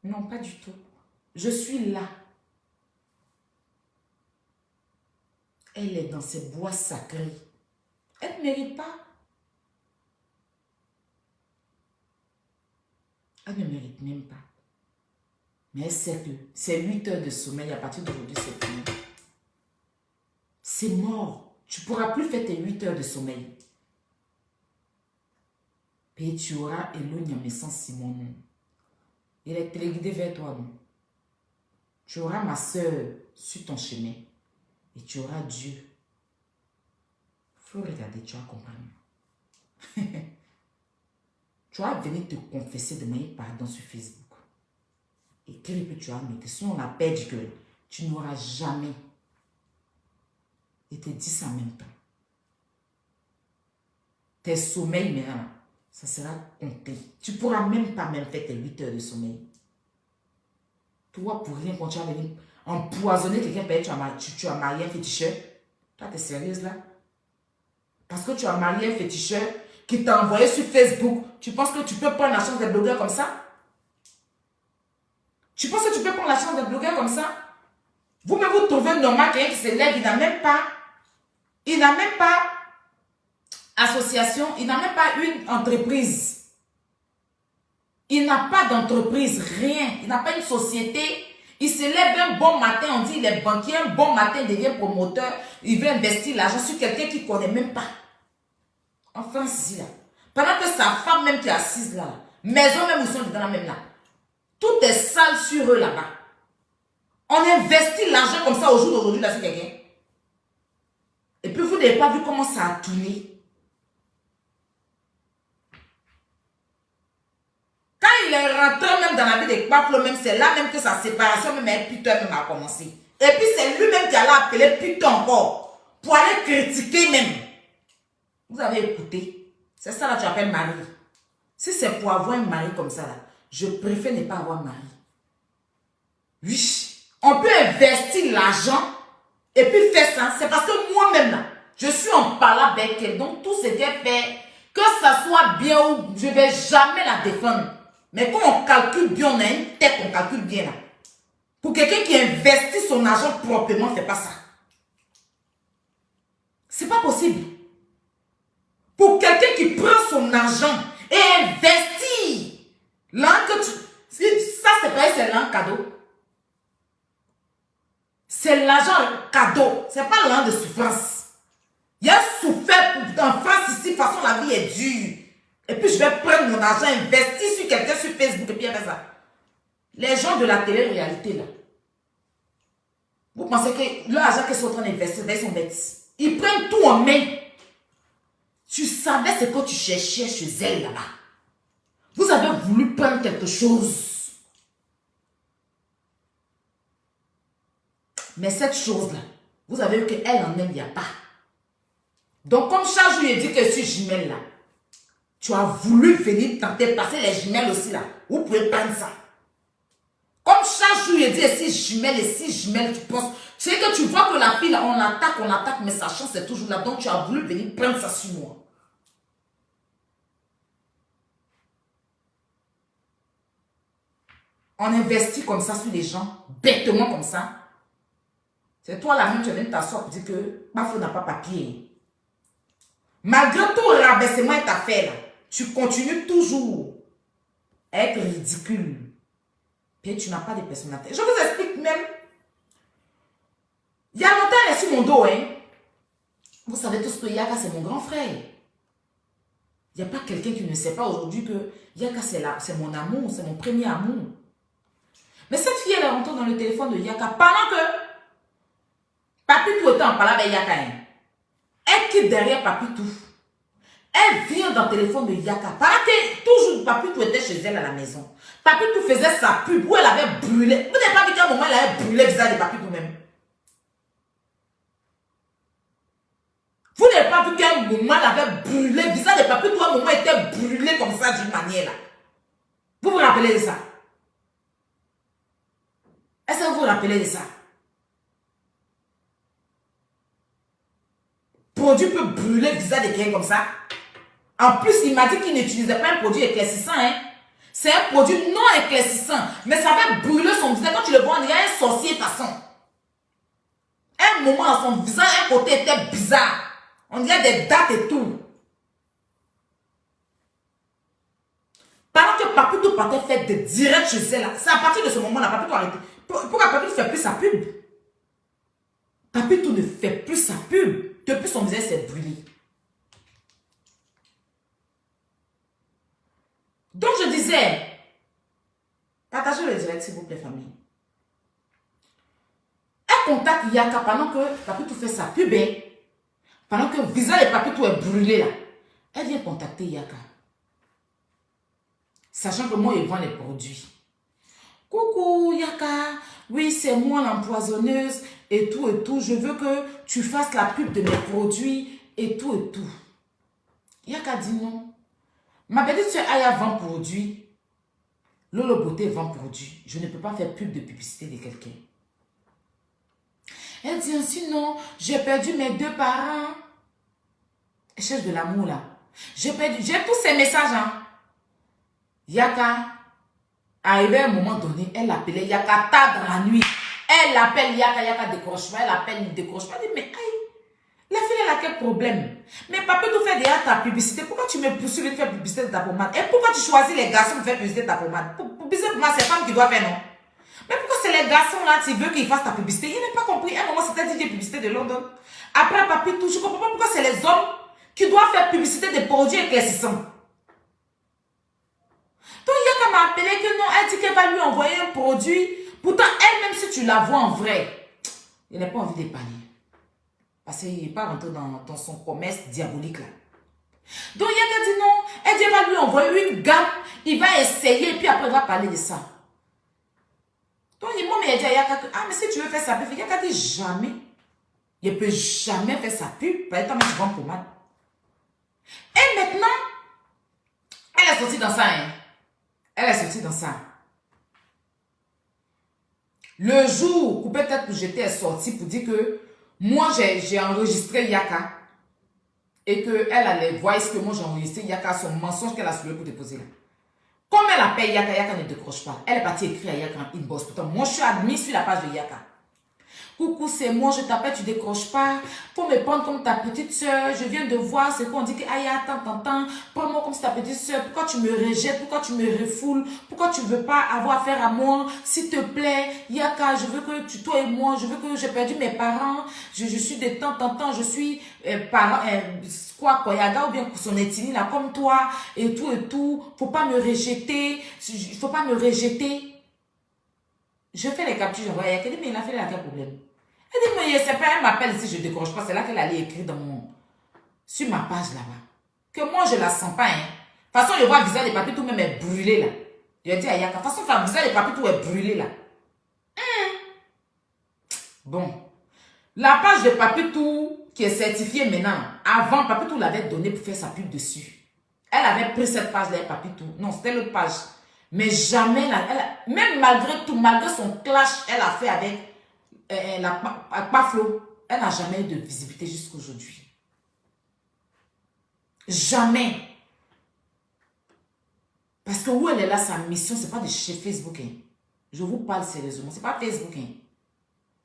Non, pas du tout. Je suis là. Elle est dans ses bois sacrés. Elle ne mérite pas. Elle ne mérite même pas. Mais elle sait que c'est 8 heures de sommeil à partir d'aujourd'hui, c'est fini. C'est mort. Tu ne pourras plus faire tes 8 heures de sommeil. Et tu auras Elonia Messan Simon. Il est téléguidé vers toi, non? Tu auras ma soeur sur ton chemin. Et tu auras Dieu. Il faut regarder, tu vas comprendre. Tu vas venir te confesser, demander pardon sur Facebook. Écris que tu as noté. Si on a perdu que tu n'auras jamais. Et te dis ça en même temps. Tes sommeils maintenant, ça sera compté. Tu ne pourras même pas faire tes 8 heures de sommeil. Toi, pour rien, quand tu vas venir empoisonner quelqu'un, tu as marié un féticheur. Toi, tu es sérieuse là? Parce que tu as marié un féticheur qui t'a envoyé sur Facebook. Tu penses que tu peux prendre la chance des blogueurs comme ça? Tu penses que tu peux prendre la chance des blogueurs comme ça? Vous-même, vous trouvez normal quelqu'un qui se lève, il n'a même pas association, il n'a même pas une entreprise. Il n'a pas d'entreprise, rien. Il n'a pas une société. Il se lève un bon matin, on dit il est banquier, un bon matin il devient promoteur, il veut investir l'argent sur quelqu'un qu'il ne connaît même pas. En France, ici, là. Pendant que sa femme même qui est assise là, maison même où ils sont dans la même là. Tout est sale sur eux là-bas. On investit l'argent comme ça au jour d'aujourd'hui là sur quelqu'un. Et puis vous n'avez pas vu comment ça a tourné. Quand il est rentré même dans la vie des Kwaklo, même c'est là même que sa séparation même est putain même a commencé. Et puis c'est lui-même qui allait appeler putain encore. Pour aller critiquer même. Vous avez écouté. C'est ça là que tu appelles mari. Si c'est pour avoir un mari comme ça là, je préfère ne pas avoir mari. Oui, on peut investir l'argent et puis faire ça. C'est parce que moi-même là, je suis en palabre avec elle. Donc tout ce qu'elle fait, que ça soit bien ou je ne vais jamais la défendre. Mais quand on calcule bien, on a une tête, on calcule bien là. Pour quelqu'un qui investit son argent proprement, ne fait pas ça. C'est pas possible. Pour quelqu'un qui prend son argent et investit, là que tu... Ça, c'est pas c'est l'an cadeau. C'est l'argent cadeau. C'est pas l'an de souffrance. Il y a souffert en France ici, de toute façon la vie est dure. Et puis je vais prendre mon argent, investir sur quelqu'un sur Facebook et puis après ça. Les gens de la télé-réalité là, vous pensez que l'argent qu'ils sont en train d'investir, ils sont bêtes. Ils prennent tout en main. Tu savais ce que tu cherchais chez elle là-bas. Vous avez voulu prendre quelque chose. Mais cette chose-là, vous avez vu qu'elle en elle, il n'y a pas. Donc comme chaque jour, il dit que je suis jumelle là, tu as voulu venir tenter passer les jumelles aussi là. Vous pouvez prendre ça. Comme chaque jour, il dit si jumelles et si jumelles, tu penses. C'est que tu vois que la fille là, on attaque, mais sa chance est toujours là. Donc tu as voulu venir prendre ça sur moi. On investit comme ça sur les gens, bêtement comme ça. C'est toi la même, tu viens de t'asseoir pour dire que Bafo n'a pas papier. Malgré tout rabaissement et ta fait là, tu continues toujours à être ridicule. Et tu n'as pas de personnalité. Je vous explique même. Il y a longtemps, elle est sur mon dos. Hein. Vous savez tous que Yaka, c'est mon grand frère. Il n'y a pas quelqu'un qui ne sait pas aujourd'hui que Yaka, c'est mon amour, c'est mon premier amour. Mais cette fille, elle est rentrée dans le téléphone de Yaka pendant que Papi tout le temps parlait avec Yaka. Hein. Elle quitte derrière Papi tout. Elle vient dans le téléphone de Yaka. Pendant que toujours jour, Papitou était chez elle à la maison. Papitou faisait sa pub où elle avait brûlé. Vous n'avez pas vu qu'à un moment, elle avait brûlé le visage de Papitou même. Vous n'avez pas vu qu'à un moment, elle avait brûlé le visage de Papitou. À un moment, était brûlé comme ça d'une manière là. Vous vous rappelez de ça? Est-ce que vous vous rappelez de ça? Produit peut brûler le visage de quelqu'un comme ça. En plus, il m'a dit qu'il n'utilisait pas un produit éclaircissant. Hein. C'est un produit non éclaircissant. Mais ça va brûler son visage. Quand tu le vois, on dirait un sorcier de façon. Un moment, son visage, un côté était bizarre. On dirait des dates et tout. Pendant que Papitou partait faire des directs chez elle, c'est à partir de ce moment-là, Papitou a arrêté. Pourquoi Papitou ne fait plus sa pub? Papitou ne fait plus sa pub. Depuis son visage s'est brûlé. Donc je disais, partagez le direct s'il vous plaît famille. Elle contacte Yaka pendant que Papitou fait sa pub. Pendant que le visage de Papitou est brûlé là. Elle vient contacter Yaka. Sachant que moi, il vend les produits. Coucou Yaka, oui c'est moi l'empoisonneuse et tout. Je veux que tu fasses la pub de mes produits et tout. Yaka dit non. Ma petite soeur Aya vend produit. Lolo Beauté vend produit. Je ne peux pas faire pub de publicité de quelqu'un. Elle dit ainsi non, j'ai perdu mes 2 parents. Elle cherche de l'amour là. J'ai tous ces messages. Hein. Yaka, arrivé à un moment donné, elle l'appelait Yaka tard dans la nuit. Elle l'appelle Yaka, Yaka décroche pas. Elle l'appelle, il décroche pas. Elle dit mais aïe, la fille elle a quel problème? Mais Papitou fait déjà ta publicité. Pourquoi tu me poursuis de faire publicité de ta pommade? Et pourquoi tu choisis les garçons de faire publicité de ta pommade? Publicité pour moi, c'est femme qui doit faire non? Mais pourquoi c'est les garçons là, tu veux qu'ils fassent ta publicité? Il n'a pas compris. À un moment, c'était dit publicité de London. Après Papitou, je ne comprends pas pourquoi c'est les hommes qui doivent faire publicité des produits éclaircissants. Donc Yaka m'a appelé que non, elle dit qu'elle va lui envoyer un produit. Pourtant, elle-même, si tu la vois en vrai, elle n'a pas envie d'épargner. Parce qu'il n'est pas rentré dans son commerce diabolique là. Donc Yaka dit non, elle dit qu'elle va lui envoyer une gamme, il va essayer et puis après il va parler de ça. Donc moi, il dit à Yaka que, ah mais si tu veux faire sa pub, Yaka dit jamais. Il ne peut jamais faire sa pub, par exemple, tu vends pommade. Et maintenant, elle est sortie dans ça. Hein. Elle est sortie dans ça. Le jour où peut-être j'étais sortie pour dire que moi j'ai enregistré Yaka et qu'elle allait voir ce que moi j'ai enregistré Yaka, son mensonge qu'elle a soulevé pour déposer là. Comme elle appelle Yaka, Yaka ne décroche pas. Elle est partie écrire à Yaka en inbox. Pourtant, moi je suis admise sur la page de Yaka. Coucou, c'est moi, je t'appelle, tu décroches pas. Faut me prendre comme ta petite soeur. Je viens de voir ce qu'on dit que aïe, attends. Prends-moi comme ta petite soeur. Pourquoi tu me rejettes? Pourquoi tu me refoules? Pourquoi tu veux pas avoir affaire à moi? S'il te plaît, Yaka, je veux que toi et moi, je veux que j'ai perdu mes parents. Je suis de temps en temps, je suis Koyaga ou bien son ethnie là, comme toi, et tout. Faut pas me rejeter. Faut pas me rejeter. Je fais les captures, j'envoie à Yaka. Elle dit, mais il a fait quel problème? Elle dit, mais c'est pas, elle m'appelle si je décroche pas. C'est là qu'elle allait écrire sur ma page là-bas. Que moi, je la sens pas. Hein. De toute façon, je vois le visage de Papitou même est brûlé là. Je dis à Yaka, de toute façon, le visage de Papitou est brûlé là. Bon. La page de Papitou qui est certifiée maintenant, avant, Papitou l'avait donné pour faire sa pub dessus. Elle avait pris cette page-là, Papitou. Non, c'était l'autre page. Mais jamais, même malgré tout, malgré son clash, elle a fait avec Paflo, elle n'a jamais eu de visibilité jusqu'à aujourd'hui. Jamais. Parce que où elle est là, sa mission, ce n'est pas de chez Facebook. Hein. Je vous parle sérieusement. Ce n'est pas Facebook. Hein.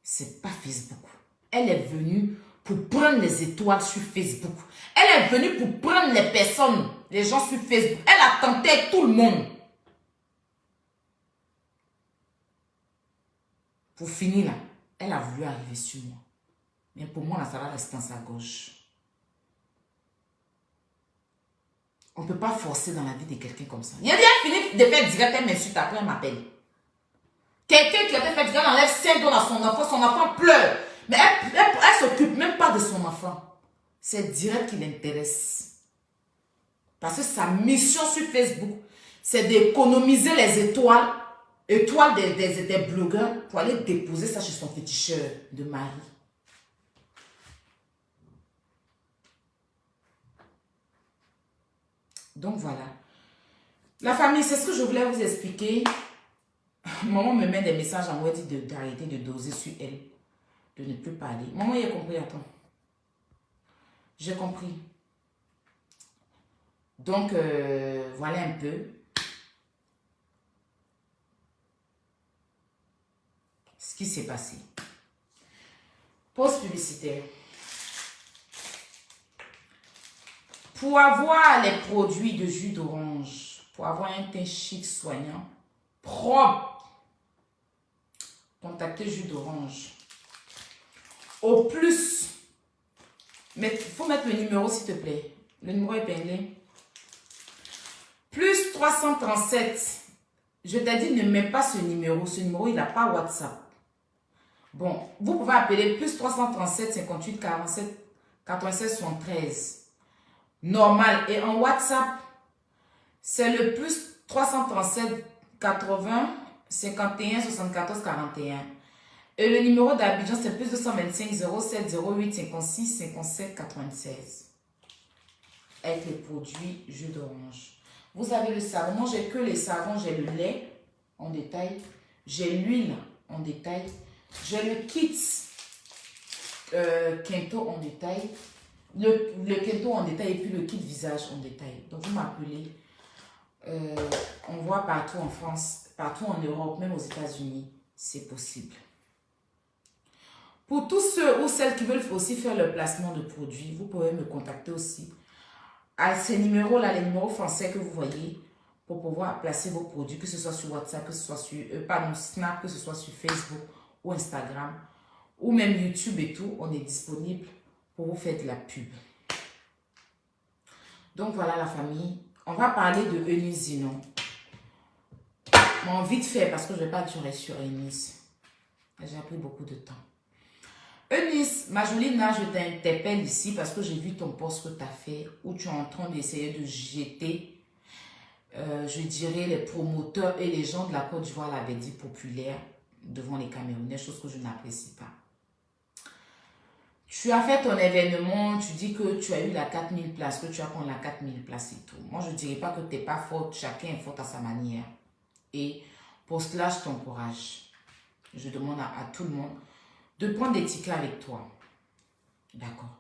Ce n'est pas Facebook. Elle est venue pour prendre les étoiles sur Facebook. Elle est venue pour prendre les personnes, les gens sur Facebook. Elle a tenté tout le monde. Pour finir là, elle a voulu arriver sur moi. Mais pour moi, là, ça va rester dans sa gauche. On ne peut pas forcer dans la vie de quelqu'un comme ça. Il y a déjà fini de faire direct, elle m'insulte, après elle m'appelle. Quelqu'un qui a fait direct, elle enlève 5 dollars à son enfant pleure. Mais elle ne s'occupe même pas de son enfant. C'est direct qui l'intéresse. Parce que sa mission sur Facebook, c'est d'économiser les étoiles des blogueurs pour aller déposer ça chez son féticheur de mari. Donc voilà. La famille, c'est ce que je voulais vous expliquer. Maman me met des messages en moi, dit d'arrêter de doser sur elle, de ne plus parler. Maman, il a compris, attends. J'ai compris. Donc, voilà un peu ce qui s'est passé. Pause publicitaire. Pour avoir les produits de jus d'orange, pour avoir un teint chic, soignant, propre, contactez jus d'orange. Au plus, il faut mettre le numéro s'il te plaît. Le numéro épinglé. Plus 337. Je t'ai dit, ne mets pas ce numéro. Ce numéro, il n'a pas WhatsApp. Bon, vous pouvez appeler plus 337 58 47 96 73. Normal. Et en WhatsApp, c'est le plus 337 80 51 74 41. Et le numéro d'Abidjan, c'est plus 225 07 08 56 57 96. Avec les produits jus d'orange. Vous avez le savon. Moi, j'ai que les savons. J'ai le lait en détail. J'ai l'huile en détail. J'ai le kit Kento en détail. Le Kento en détail et puis le kit visage en détail. Donc, vous m'appelez. On voit partout en France, partout en Europe, même aux États-Unis. C'est possible. Pour tous ceux ou celles qui veulent aussi faire le placement de produits, vous pouvez me contacter aussi à ces numéros-là, les numéros français que vous voyez, pour pouvoir placer vos produits, que ce soit sur WhatsApp, que ce soit sur Snap, que ce soit sur Facebook ou Instagram, ou même YouTube et tout. On est disponible pour vous faire de la pub. Donc voilà la famille. On va parler de Eunice Zinon. Bon, vite fait, parce que je ne vais pas durer sur Eunice. J'ai pris beaucoup de temps. Eunice, ma jolie Nana, je t'interpelle ici parce que j'ai vu ton post que tu as fait où tu es en train d'essayer de jeter, je dirais, les promoteurs et les gens de la Côte d'Ivoire, l'avaient dit populaire, devant les Camerounais, chose que je n'apprécie pas. Tu as fait ton événement, tu dis que tu as eu la 4000 places, que tu as prendre la 4000 places et tout. Moi, je ne dirais pas que tu n'es pas forte, chacun est fort à sa manière. Et pour cela, je t'encourage. Je demande à tout le monde de prendre des tickets avec toi. D'accord.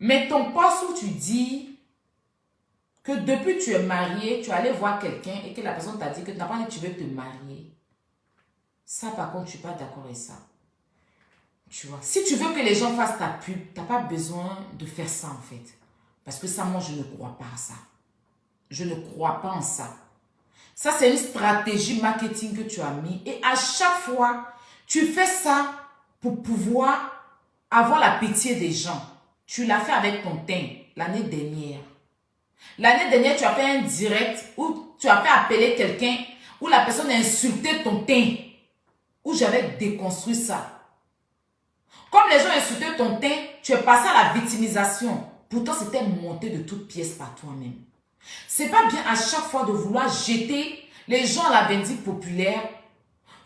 Mais ton poste où tu dis que depuis que tu es marié, tu allais voir quelqu'un et que la personne t'a dit que tu n'as pas dit que tu veux te marier. Ça, par contre, je ne suis pas d'accord avec ça. Tu vois, si tu veux que les gens fassent ta pub, tu n'as pas besoin de faire ça en fait. Parce que ça, moi, je ne crois pas à ça. Je ne crois pas en ça. Ça, c'est une stratégie marketing que tu as mis. Et à chaque fois, tu fais ça pour pouvoir avoir la pitié des gens. Tu l'as fait avec ton teint l'année dernière. L'année dernière, tu as fait un direct où tu as fait appeler quelqu'un, où la personne a insulté ton teint. Où j'avais déconstruit ça. Comme les gens insultaient ton teint, tu es passé à la victimisation. Pourtant, c'était monté de toutes pièces par toi-même. C'est pas bien à chaque fois de vouloir jeter les gens à la vindicte populaire,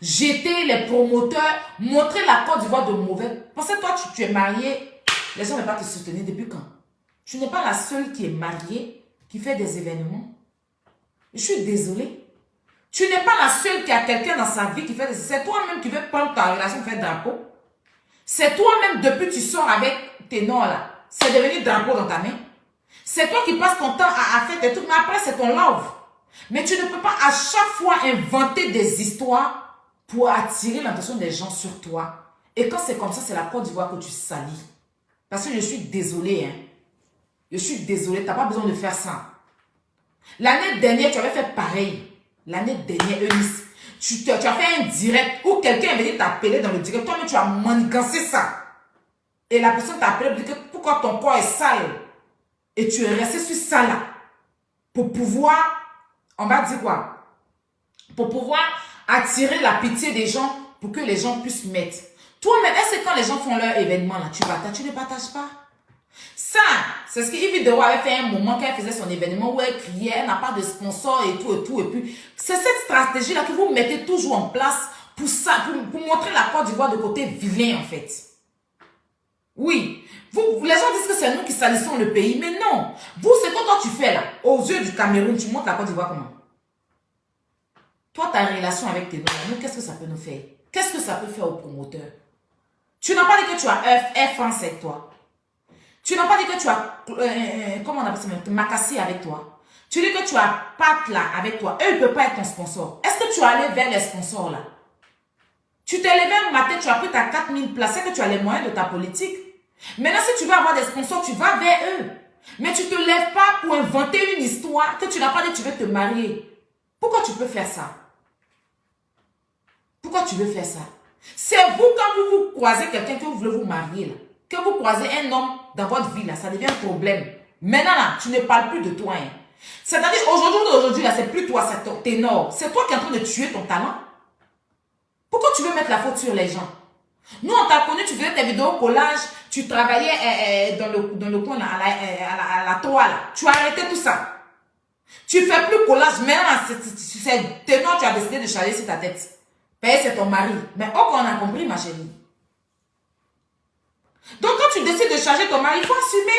jeter les promoteurs, montrer la Côte d'Ivoire de mauvais. Parce que toi, tu es marié, les gens ne vont pas te soutenir depuis quand? Tu n'es pas la seule qui est mariée, qui fait des événements. Je suis désolée. Tu n'es pas la seule qui a quelqu'un dans sa vie qui fait des... C'est toi-même qui veux prendre ta relation pour faire drapeau. C'est toi-même, depuis que tu sors avec tes noms là, c'est devenu drapeau dans ta main. C'est toi qui passes ton temps à faire des trucs, mais après c'est ton love. Mais tu ne peux pas à chaque fois inventer des histoires pour attirer l'attention des gens sur toi. Et quand c'est comme ça, c'est la Côte d'Ivoire que tu salis. Parce que je suis désolée, hein. Je suis désolée, tu n'as pas besoin de faire ça. L'année dernière, tu avais fait pareil. L'année dernière, Eunice, tu as fait un direct où quelqu'un est venu t'appeler dans le direct. Toi-même, tu as manigancé ça. Et la personne t'a appelé pour dire que pourquoi ton corps est sale. Et tu es resté sur ça là. Pour pouvoir, on va dire quoi? Pour pouvoir attirer la pitié des gens pour que les gens puissent mettre. Toi-même, est-ce que quand les gens font leur événement là, tu partages? Tu ne partages pas. Ça, c'est ce que Yves Dewa avait fait un moment quand elle faisait son événement où elle criait, elle n'a pas de sponsor et tout. Et puis, c'est cette stratégie-là que vous mettez toujours en place pour ça, pour montrer la Côte d'Ivoire de côté vilain, en fait. Oui, les gens disent que c'est nous qui salissons le pays, mais non. Vous, c'est quoi toi tu fais là, aux yeux du Cameroun, tu montres la Côte d'Ivoire comment? Toi, ta relation avec tes noms, nous, qu'est-ce que ça peut nous faire? Qu'est-ce que ça peut faire aux promoteurs? Tu n'as pas dit que tu as F1 avec toi. Tu n'as pas dit que tu as, comment on appelle ça, Makassi avec toi. Tu dis que tu as Pat là avec toi. Eux, ils ne peuvent pas être ton sponsor. Est-ce que tu es allé vers les sponsors là? Tu t'es levé un matin, tu as pris ta 4000 places, c'est que tu as les moyens de ta politique. Maintenant, si tu veux avoir des sponsors, tu vas vers eux. Mais tu ne te lèves pas pour inventer une histoire que tu n'as pas dit que tu veux te marier. Pourquoi tu peux faire ça? Pourquoi tu veux faire ça? C'est vous, quand vous croisez quelqu'un que vous voulez vous marier, là, que vous croisez un homme dans votre vie, là, ça devient un problème. Maintenant, là, tu ne parles plus de toi. Hein. C'est-à-dire, aujourd'hui, là, c'est plus toi, c'est ton ténor. C'est toi qui es en train de tuer ton talent. Pourquoi tu veux mettre la faute sur les gens? Nous, on t'a connu, tu faisais tes vidéos collage, tu travaillais dans le coin, là, à la toile. Tu as arrêté tout ça. Tu fais plus collage. Maintenant, c'est ténor, tu as décidé de charger sur ta tête. Payer, c'est ton mari. Mais oh, on a compris, ma chérie. Donc, quand tu décides de charger ton mari, il faut assumer.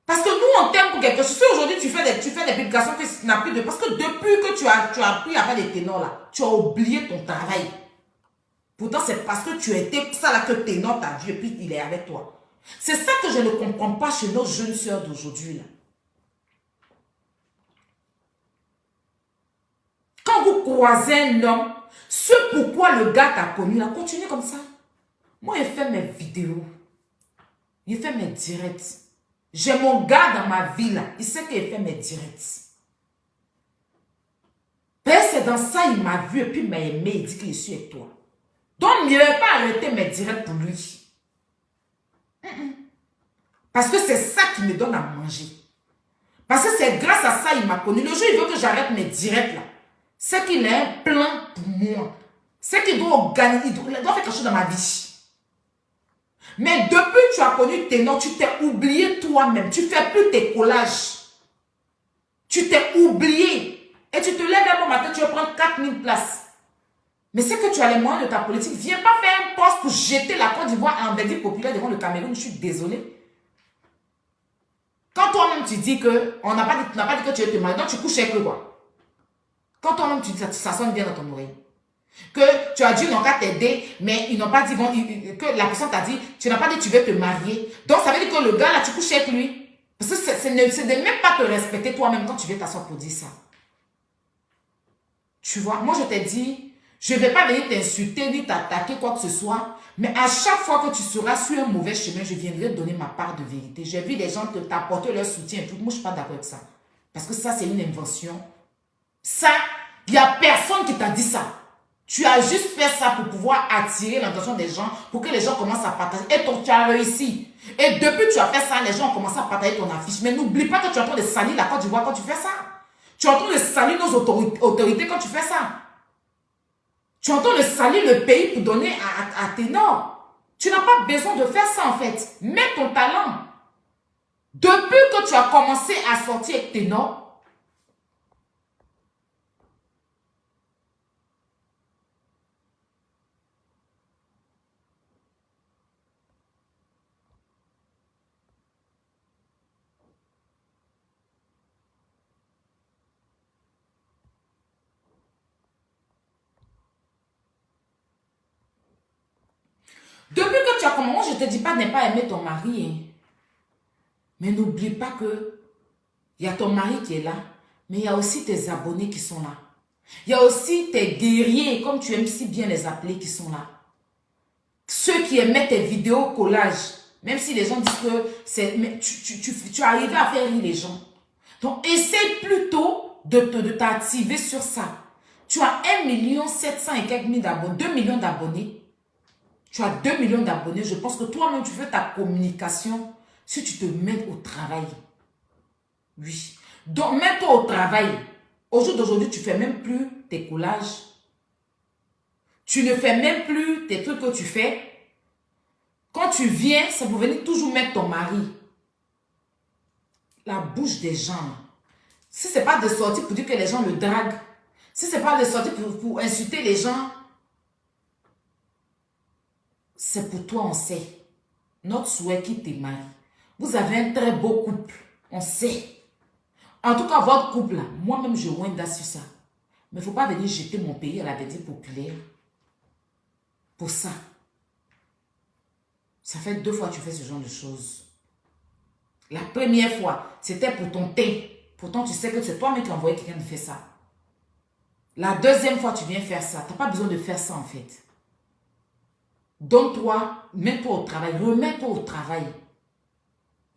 Parce que nous, on t'aime pour quelque chose. Si aujourd'hui, tu fais des publications qui n'ont plus de... Parce que depuis que tu as appris à faire des ténors, là, tu as oublié ton travail. Pourtant, c'est parce que tu étais ça là que ténor t'a vu et puis il est avec toi. C'est ça que je ne comprends pas chez nos jeunes sœurs d'aujourd'hui, là. Quand vous croisez un homme, ce pourquoi le gars t'a connu, là, continuez comme ça. Moi, il fait mes vidéos. Il fait mes directs. J'ai mon gars dans ma vie, là. Il sait qu'il fait mes directs. Ben, c'est dans ça, il m'a vu et puis il m'a aimé. Il dit qu'il est sûr avec toi. Donc, il ne va pas arrêter mes directs pour lui. Parce que c'est ça qui me donne à manger. Parce que c'est grâce à ça qu'il m'a connu. Le jour où il veut que j'arrête mes directs, là, c'est qu'il a un plan pour moi. C'est qu'il doit organiser, il doit faire quelque chose dans ma vie. Mais depuis que tu as connu Ténor, tu t'es oublié toi-même. Tu ne fais plus tes collages. Tu t'es oublié. Et tu te lèves un bon matin, tu vas prendre 4000 places. Mais c'est que tu as les moyens de ta politique. Viens pas faire un poste pour jeter la Côte d'Ivoire en verdict populaire devant le Cameroun. Je suis désolée. Quand toi-même tu dis que, tu n'as pas dit que tu veux te marier, donc tu couches avec eux quoi. Quand toi-même tu dis ça sonne bien dans ton oreille. Que tu as dit, ils n'ont qu'à t'aider, mais ils n'ont pas dit, que la personne t'a dit, tu n'as pas dit que tu veux te marier. Donc ça veut dire que le gars là, tu couches avec lui. Parce que c'est de même pas te respecter toi-même quand tu viens t'asseoir pour dire ça. Tu vois, moi je t'ai dit, je ne vais pas venir t'insulter ni t'attaquer quoi que ce soit, mais à chaque fois que tu seras sur un mauvais chemin, je viendrai donner ma part de vérité. J'ai vu des gens t'apporter leur soutien et tout. Moi, je ne suis pas d'accord avec ça. Parce que ça, c'est une invention. Ça, il n'y a personne qui t'a dit ça. Tu as juste fait ça pour pouvoir attirer l'attention des gens, pour que les gens commencent à partager. Et donc, tu as réussi. Et depuis que tu as fait ça, les gens ont commencé à partager ton affiche. Mais n'oublie pas que tu es en train de salir la Côte d'Ivoire quand tu fais ça. Tu es en train de salir nos autorités quand tu fais ça. Tu es en train de salir le pays pour donner à Ténor. Tu n'as pas besoin de faire ça en fait. Mets ton talent. Depuis que tu as commencé à sortir avec Ténor, depuis que tu as commencé, moi je ne te dis pas de ne pas aimer ton mari. Hein. Mais n'oublie pas que il y a ton mari qui est là, mais il y a aussi tes abonnés qui sont là. Il y a aussi tes guerriers, comme tu aimes si bien les appeler, qui sont là. Ceux qui aimaient tes vidéos collages, même si les gens disent que c'est... Mais tu arrives à faire rire les gens. Donc, essaie plutôt de t'activer sur ça. Tu as 1,7 million et quelques mille d'abonnés, 2 millions d'abonnés. Tu as 2 millions d'abonnés. Je pense que toi-même, tu veux ta communication si tu te mets au travail. Oui. Donc, mets-toi au travail. Au jour d'aujourd'hui, tu ne fais même plus tes collages. Tu ne fais même plus tes trucs que tu fais. Quand tu viens, c'est pour venir toujours mettre ton mari. La bouche des gens. Si ce n'est pas de sortir pour dire que les gens le draguent, si ce n'est pas de sortir pour insulter les gens, c'est pour toi, on sait. Notre souhait qui te marie. Vous avez un très beau couple. On sait. En tout cas, votre couple, là, moi-même, je winda sur ça. Mais il ne faut pas venir jeter mon pays à la bêtise populaire. Pour ça. Ça fait 2 fois que tu fais ce genre de choses. La première fois, c'était pour ton teint. Pourtant, tu sais que c'est toi-même qui as envoyé quelqu'un de faire ça. La deuxième fois, tu viens faire ça. Tu n'as pas besoin de faire ça, en fait. Donne-toi, mets-toi au travail. Remets-toi au travail.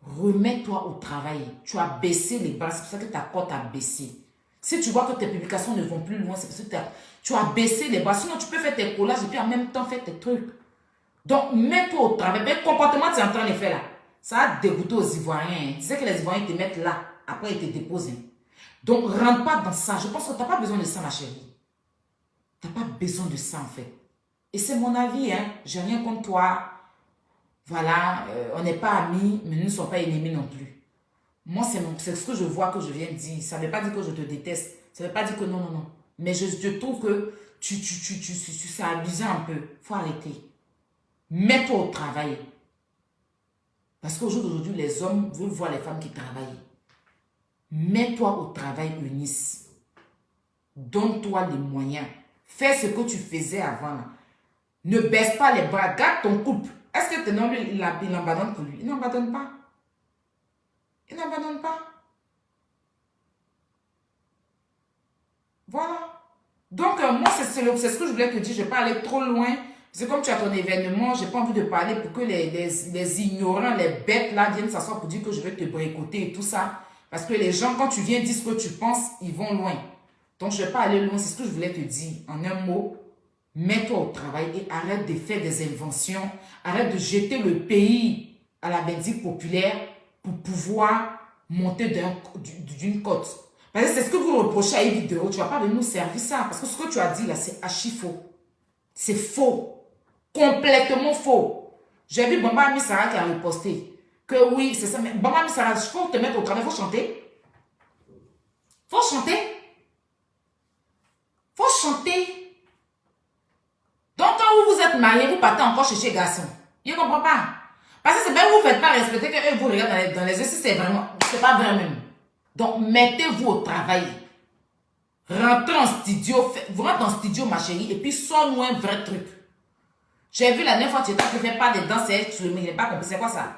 Remets-toi au travail. Tu as baissé les bras. C'est pour ça que ta cote a baissé. Si tu vois que tes publications ne vont plus loin, c'est parce que tu as baissé les bras. Sinon, tu peux faire tes collages et puis en même temps faire tes trucs. Donc, mets-toi au travail. Mais le comportement que tu es en train de faire là, ça a dégoûté aux Ivoiriens. Tu sais que les Ivoiriens te mettent là. Après, ils te déposent. Donc, rentre pas dans ça. Je pense que tu n'as pas besoin de ça, ma chérie. Tu n'as pas besoin de ça, en fait. Et c'est mon avis, hein. J'ai rien contre toi. Voilà, on n'est pas amis, mais nous ne sommes pas ennemis non plus. Moi, c'est ce que je vois que je viens de dire. Ça ne veut pas dire que je te déteste. Ça ne veut pas dire que non, non, non. Mais je trouve que tu c'est abusé un peu. Il faut arrêter. Mets-toi au travail. Parce qu'au jour d'aujourd'hui, les hommes veulent voir les femmes qui travaillent. Mets-toi au travail, Eunice. Donne-toi les moyens. Fais ce que tu faisais avant. Là. Ne baisse pas les bras. Garde ton couple. Est-ce que ton homme, il abandonne pour lui? Il n'abandonne pas. Il n'abandonne pas. Voilà. Donc, moi, c'est ce que je voulais te dire. Je ne vais pas aller trop loin. C'est comme tu as ton événement, je n'ai pas envie de parler pour que les ignorants, les bêtes là viennent s'asseoir pour dire que je vais te boycotter et tout ça. Parce que les gens, quand tu viens dire ce que tu penses, ils vont loin. Donc, je ne vais pas aller loin. C'est ce que je voulais te dire. En un mot, mets-toi au travail et arrête de faire des inventions. Arrête de jeter le pays à la bendite populaire pour pouvoir monter d'une côte. Parce que c'est ce que vous reprochez à une vidéo. Tu ne vas pas venir nous servir ça. Parce que ce que tu as dit là, c'est archi faux. C'est faux. Complètement faux. J'ai vu Bamba Misara qui a reposté. Que oui, c'est ça. Mais Bamba Misara, il faut te mettre au travail. Il faut chanter. Il faut chanter. Il faut chanter. Donc, quand vous êtes mariés, vous partez encore chercher garçon. Je ne comprends pas. Parce que c'est bien, vous ne faites pas respecter que eux vous regardent dans les yeux. Si c'est vraiment, c'est pas vrai même. Donc, mettez-vous au travail. Rentrez en studio. Vous rentrez en studio, ma chérie, et puis sors-nous un vrai truc. J'ai vu la dernière fois que tu étais qui fait pas de danse et tu ne pas compris. C'est quoi ça?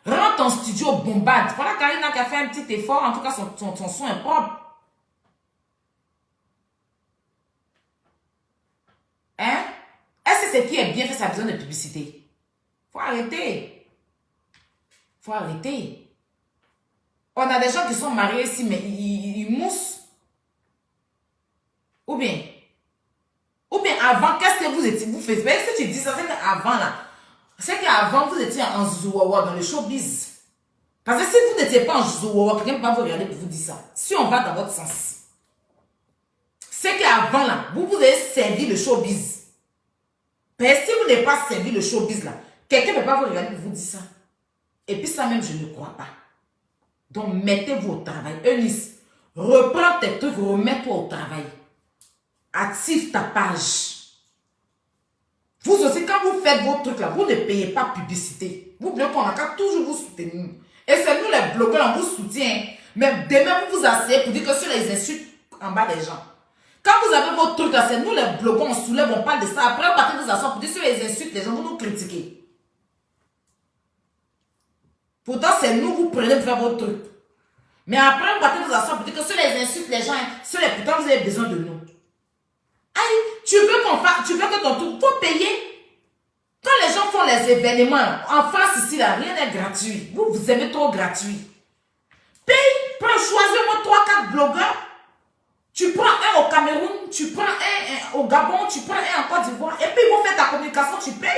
Rentre en studio, bombarde. Voilà Karina qui a fait un petit effort. En tout cas, son son est propre. Hein? Est-ce que c'est qui est bien fait sa besoin de publicité? Faut arrêter. Faut arrêter. On a des gens qui sont mariés ici, mais ils moussent. Ou bien avant, qu'est-ce que vous étiez? Vous faites. Est-ce que tu dis ça? C'est qu'avant là. C'est qu'avant, vous étiez en zouawa dans le showbiz. Parce que si vous n'étiez pas en zouawa, quelqu'un ne peut pas vous regarder pour vous dire ça. Si on va dans votre sens. C'est qu'avant là, vous avez servi le showbiz. Mais si vous n'avez pas servi le showbiz là, quelqu'un ne peut pas vous regarder pour vous dire ça. Et puis ça même, je ne crois pas. Donc, mettez-vous au travail. Eunice, reprends tes trucs, remets-toi au travail. Active ta page. Vous aussi, quand vous faites vos trucs là, vous ne payez pas publicité. Vous voulez qu'on a qu'à toujours vous soutenir. Et c'est nous les blogueurs, on vous soutient. Mais demain, vous vous asseyez pour dire que sur les insultes en bas des gens. Quand vous avez vos trucs là, c'est nous les blogueurs, on soulève, on parle de ça. Après, on va vous asseoir pour dire sur les insultes, les gens vont nous critiquer. Pourtant, c'est nous, vous prenez pour faire votre truc. Mais après, on va vous asseoir pour dire que sur les insultes, les gens, pourtant, vous avez besoin de nous. Aïe, tu veux que ton tour, faut payer. Quand les gens font les événements, en France ici, là, rien n'est gratuit. Vous aimez trop gratuit. Paye, choisis-moi 3-4 blogueurs. Tu prends un au Cameroun, tu prends un au Gabon, tu prends un en Côte d'Ivoire. Et puis, ils vont faire ta communication, tu payes.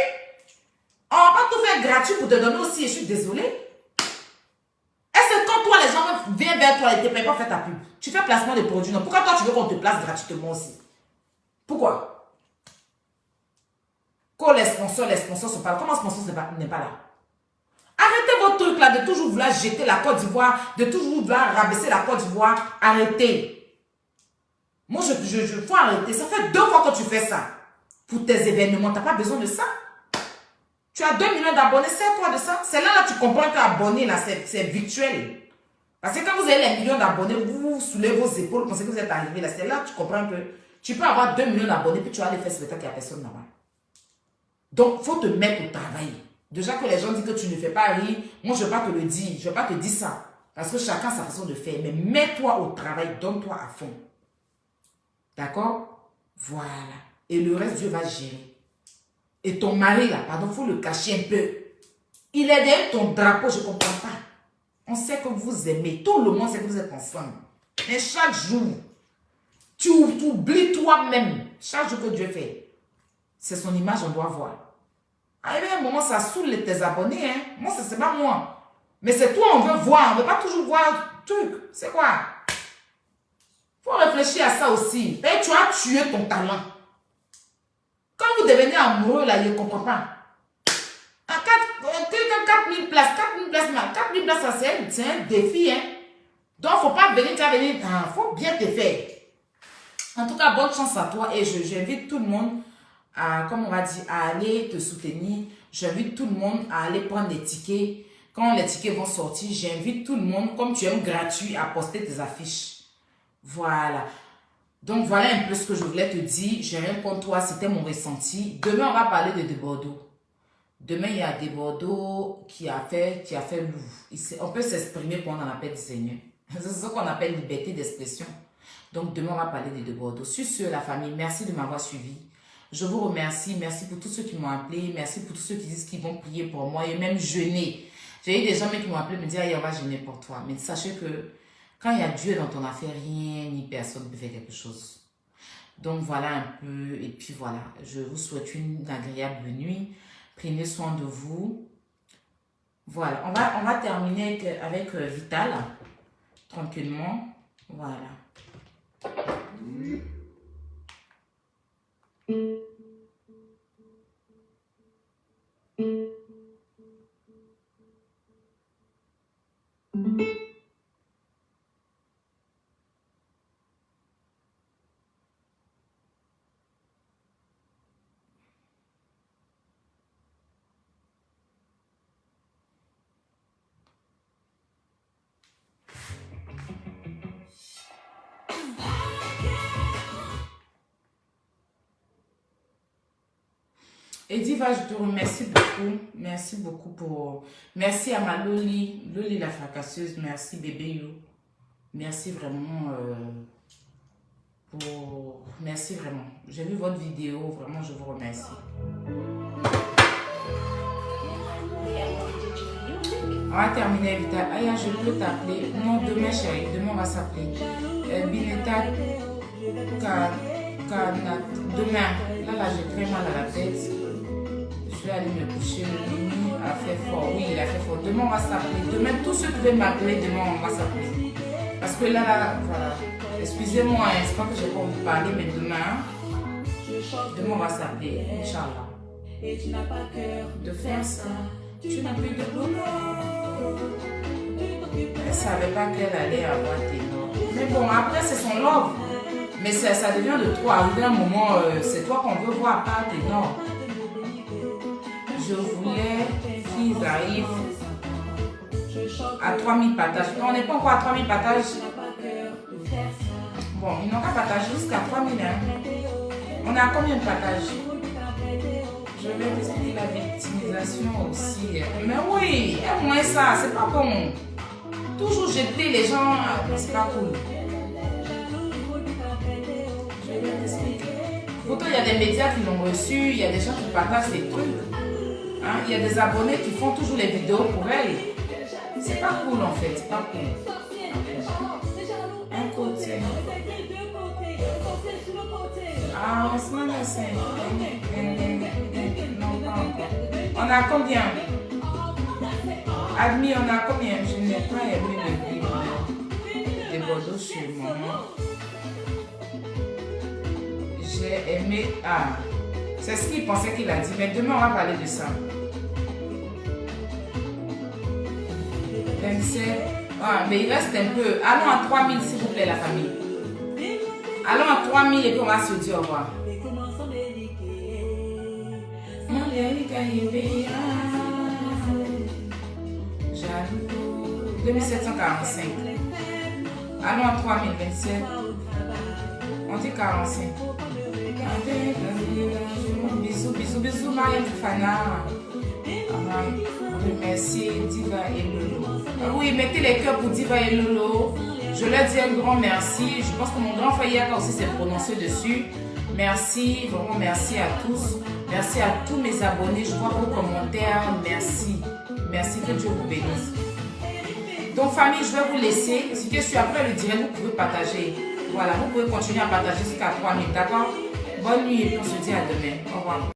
On ne va pas tout faire gratuit pour te donner aussi, et je suis désolée. Est-ce que quand toi, les gens viennent vers toi et ne te payent pas faire ta pub? Tu fais placement de produits, non? Pourquoi toi, tu veux qu'on te place gratuitement aussi? Pourquoi? Quand les sponsors sont pas là. Comment le sponsor n'est pas là? Arrêtez votre truc là de toujours vouloir jeter la Côte d'Ivoire, de toujours vouloir rabaisser la Côte d'Ivoire. Arrêtez. Moi, je faut arrêter. Ça fait 2 fois que tu fais ça. Pour tes événements, tu n'as pas besoin de ça. Tu as 2 millions d'abonnés, sers-toi de ça. C'est là, tu comprends qu'abonner, là, c'est virtuel. Parce que quand vous avez les millions d'abonnés, vous soulevez vos épaules, vous pensez que vous êtes arrivé là. C'est là que tu comprends que tu peux avoir 2 millions d'abonnés, puis tu vas aller faire spectacle, il n'y a personne là-bas. Donc, il faut te mettre au travail. Déjà que les gens disent que tu ne fais pas rire, moi, je ne vais pas te le dire. Je ne vais pas te dire ça. Parce que chacun a sa façon de faire. Mais mets-toi au travail, donne-toi à fond. D'accord? Voilà. Et le reste, Dieu va gérer. Et ton mari, là, pardon, il faut le cacher un peu. Il est derrière ton drapeau, je ne comprends pas. On sait que vous aimez. Tout le monde sait que vous êtes ensemble. Mais chaque jour, tu oublies toi-même. Chaque jour que Dieu fait, c'est son image, on doit voir. À un moment, ça saoule tes abonnés. Hein? Moi, ça, c'est pas moi. Mais c'est toi, on veut voir. On ne veut pas toujours voir le truc. C'est quoi? Il faut réfléchir à ça aussi. Et tu as tué ton talent. Quand vous devenez amoureux, là, il ne comprend pas. À 4 000 places, 4 000 places, ça c'est un défi. Hein? Donc, il ne faut pas venir, il faut bien te faire. En tout cas, bonne chance à toi. Et j'invite tout le monde à, comme on va dire, à aller te soutenir. J'invite tout le monde à aller prendre des tickets. Quand les tickets vont sortir, j'invite tout le monde, comme tu aimes gratuit, à poster tes affiches. Voilà. Donc, voilà un peu ce que je voulais te dire. J'ai rien contre toi, c'était mon ressenti. Demain, on va parler de Bordeaux. Demain, il y a des Bordeaux qui a fait Louvre. On peut s'exprimer quand on appelle du Seigneur. C'est ce qu'on appelle liberté d'expression. Donc, demain, on va parler de Bordeaux. Sur ce, la famille, merci de m'avoir suivi. Je vous remercie. Merci pour tous ceux qui m'ont appelé. Merci pour tous ceux qui disent qu'ils vont prier pour moi et même jeûner. J'ai eu des gens qui m'ont appelé me dire, on va jeûner pour toi. Mais sachez que quand il y a Dieu dans ton affaire, rien ni personne ne peut faire quelque chose. Donc, voilà un peu. Et puis, voilà. Je vous souhaite une agréable nuit. Prenez soin de vous. Voilà. On va terminer avec Vital. Tranquillement. Voilà. Ediva, je te remercie beaucoup. Merci beaucoup pour... Merci à ma Loli. Loli la fracasseuse. Merci bébé You. Merci vraiment pour... Merci vraiment. J'ai vu votre vidéo. Vraiment, je vous remercie. On va terminer vite. Aya, je peux t'appeler. Non, demain, chérie. Demain, on va s'appeler. Bineta demain. Là, j'ai très mal à la tête. Je vais aller me coucher. Mimi a fait fort. Oui, il a fait fort. Demain, on va s'appeler. Demain, tous ceux qui veulent m'appeler, demain, on va s'appeler. Parce que là, voilà. Excusez-moi, c'est pas que j'ai pas envie de parler, mais demain, on va s'appeler. Inch'Allah. Et tu n'as pas cœur de faire ça. Tu n'as plus de boulot. Elle ne savait pas qu'elle allait avoir tes noms. Mais bon, après, c'est son love. Mais ça devient de trop. Arrivé un moment, c'est toi qu'on veut voir, pas tes noms. Je voulais qu'ils arrivent à 3000 partages. On n'est pas encore à 3000 partages. Bon, ils n'ont qu'à partager jusqu'à 3000. Hein. On est à combien de partages? Je vais t'expliquer la victimisation aussi. Mais oui, moins ça, c'est pas bon. Toujours jeter les gens, c'est pas cool. Je vais t'expliquer. Pourtant, il y a des médias qui l'ont reçu, il y a des gens qui partagent des trucs. Hein? Il y a des abonnés qui font toujours les vidéos pour elle. C'est pas cool en fait, c'est pas cool. Un côté. Ah, on se met à 5. On a combien? Admis, on a combien? Je n'ai pas aimé le livre de Bordeaux chez moi. J'ai aimé. Ah, C'est ce qu'il pensait qu'il a dit, mais demain on va parler de ça. 27. Ah, mais il reste un peu. Allons à 3000 s'il vous plaît la famille. Allons à 3000 et puis on va se dire au revoir. 2745. Allons à 3027. On dit 45. Bisous, bisous, bisous, Mariam Fana. Merci Diva et Lolo. Oui, mettez les cœurs pour Diva et Lolo. Je leur dis un grand merci. Je pense que mon grand frère aussi s'est prononcé dessus. Merci, vraiment merci à tous. Merci à tous mes abonnés. Je vois vos commentaires. Merci. Merci, que Dieu vous bénisse. Donc famille, je vais vous laisser. Si je suis après le direct, vous pouvez partager. Voilà, vous pouvez continuer à partager jusqu'à 3000, d'accord? Bonne nuit et puis on se dit à demain. Au revoir.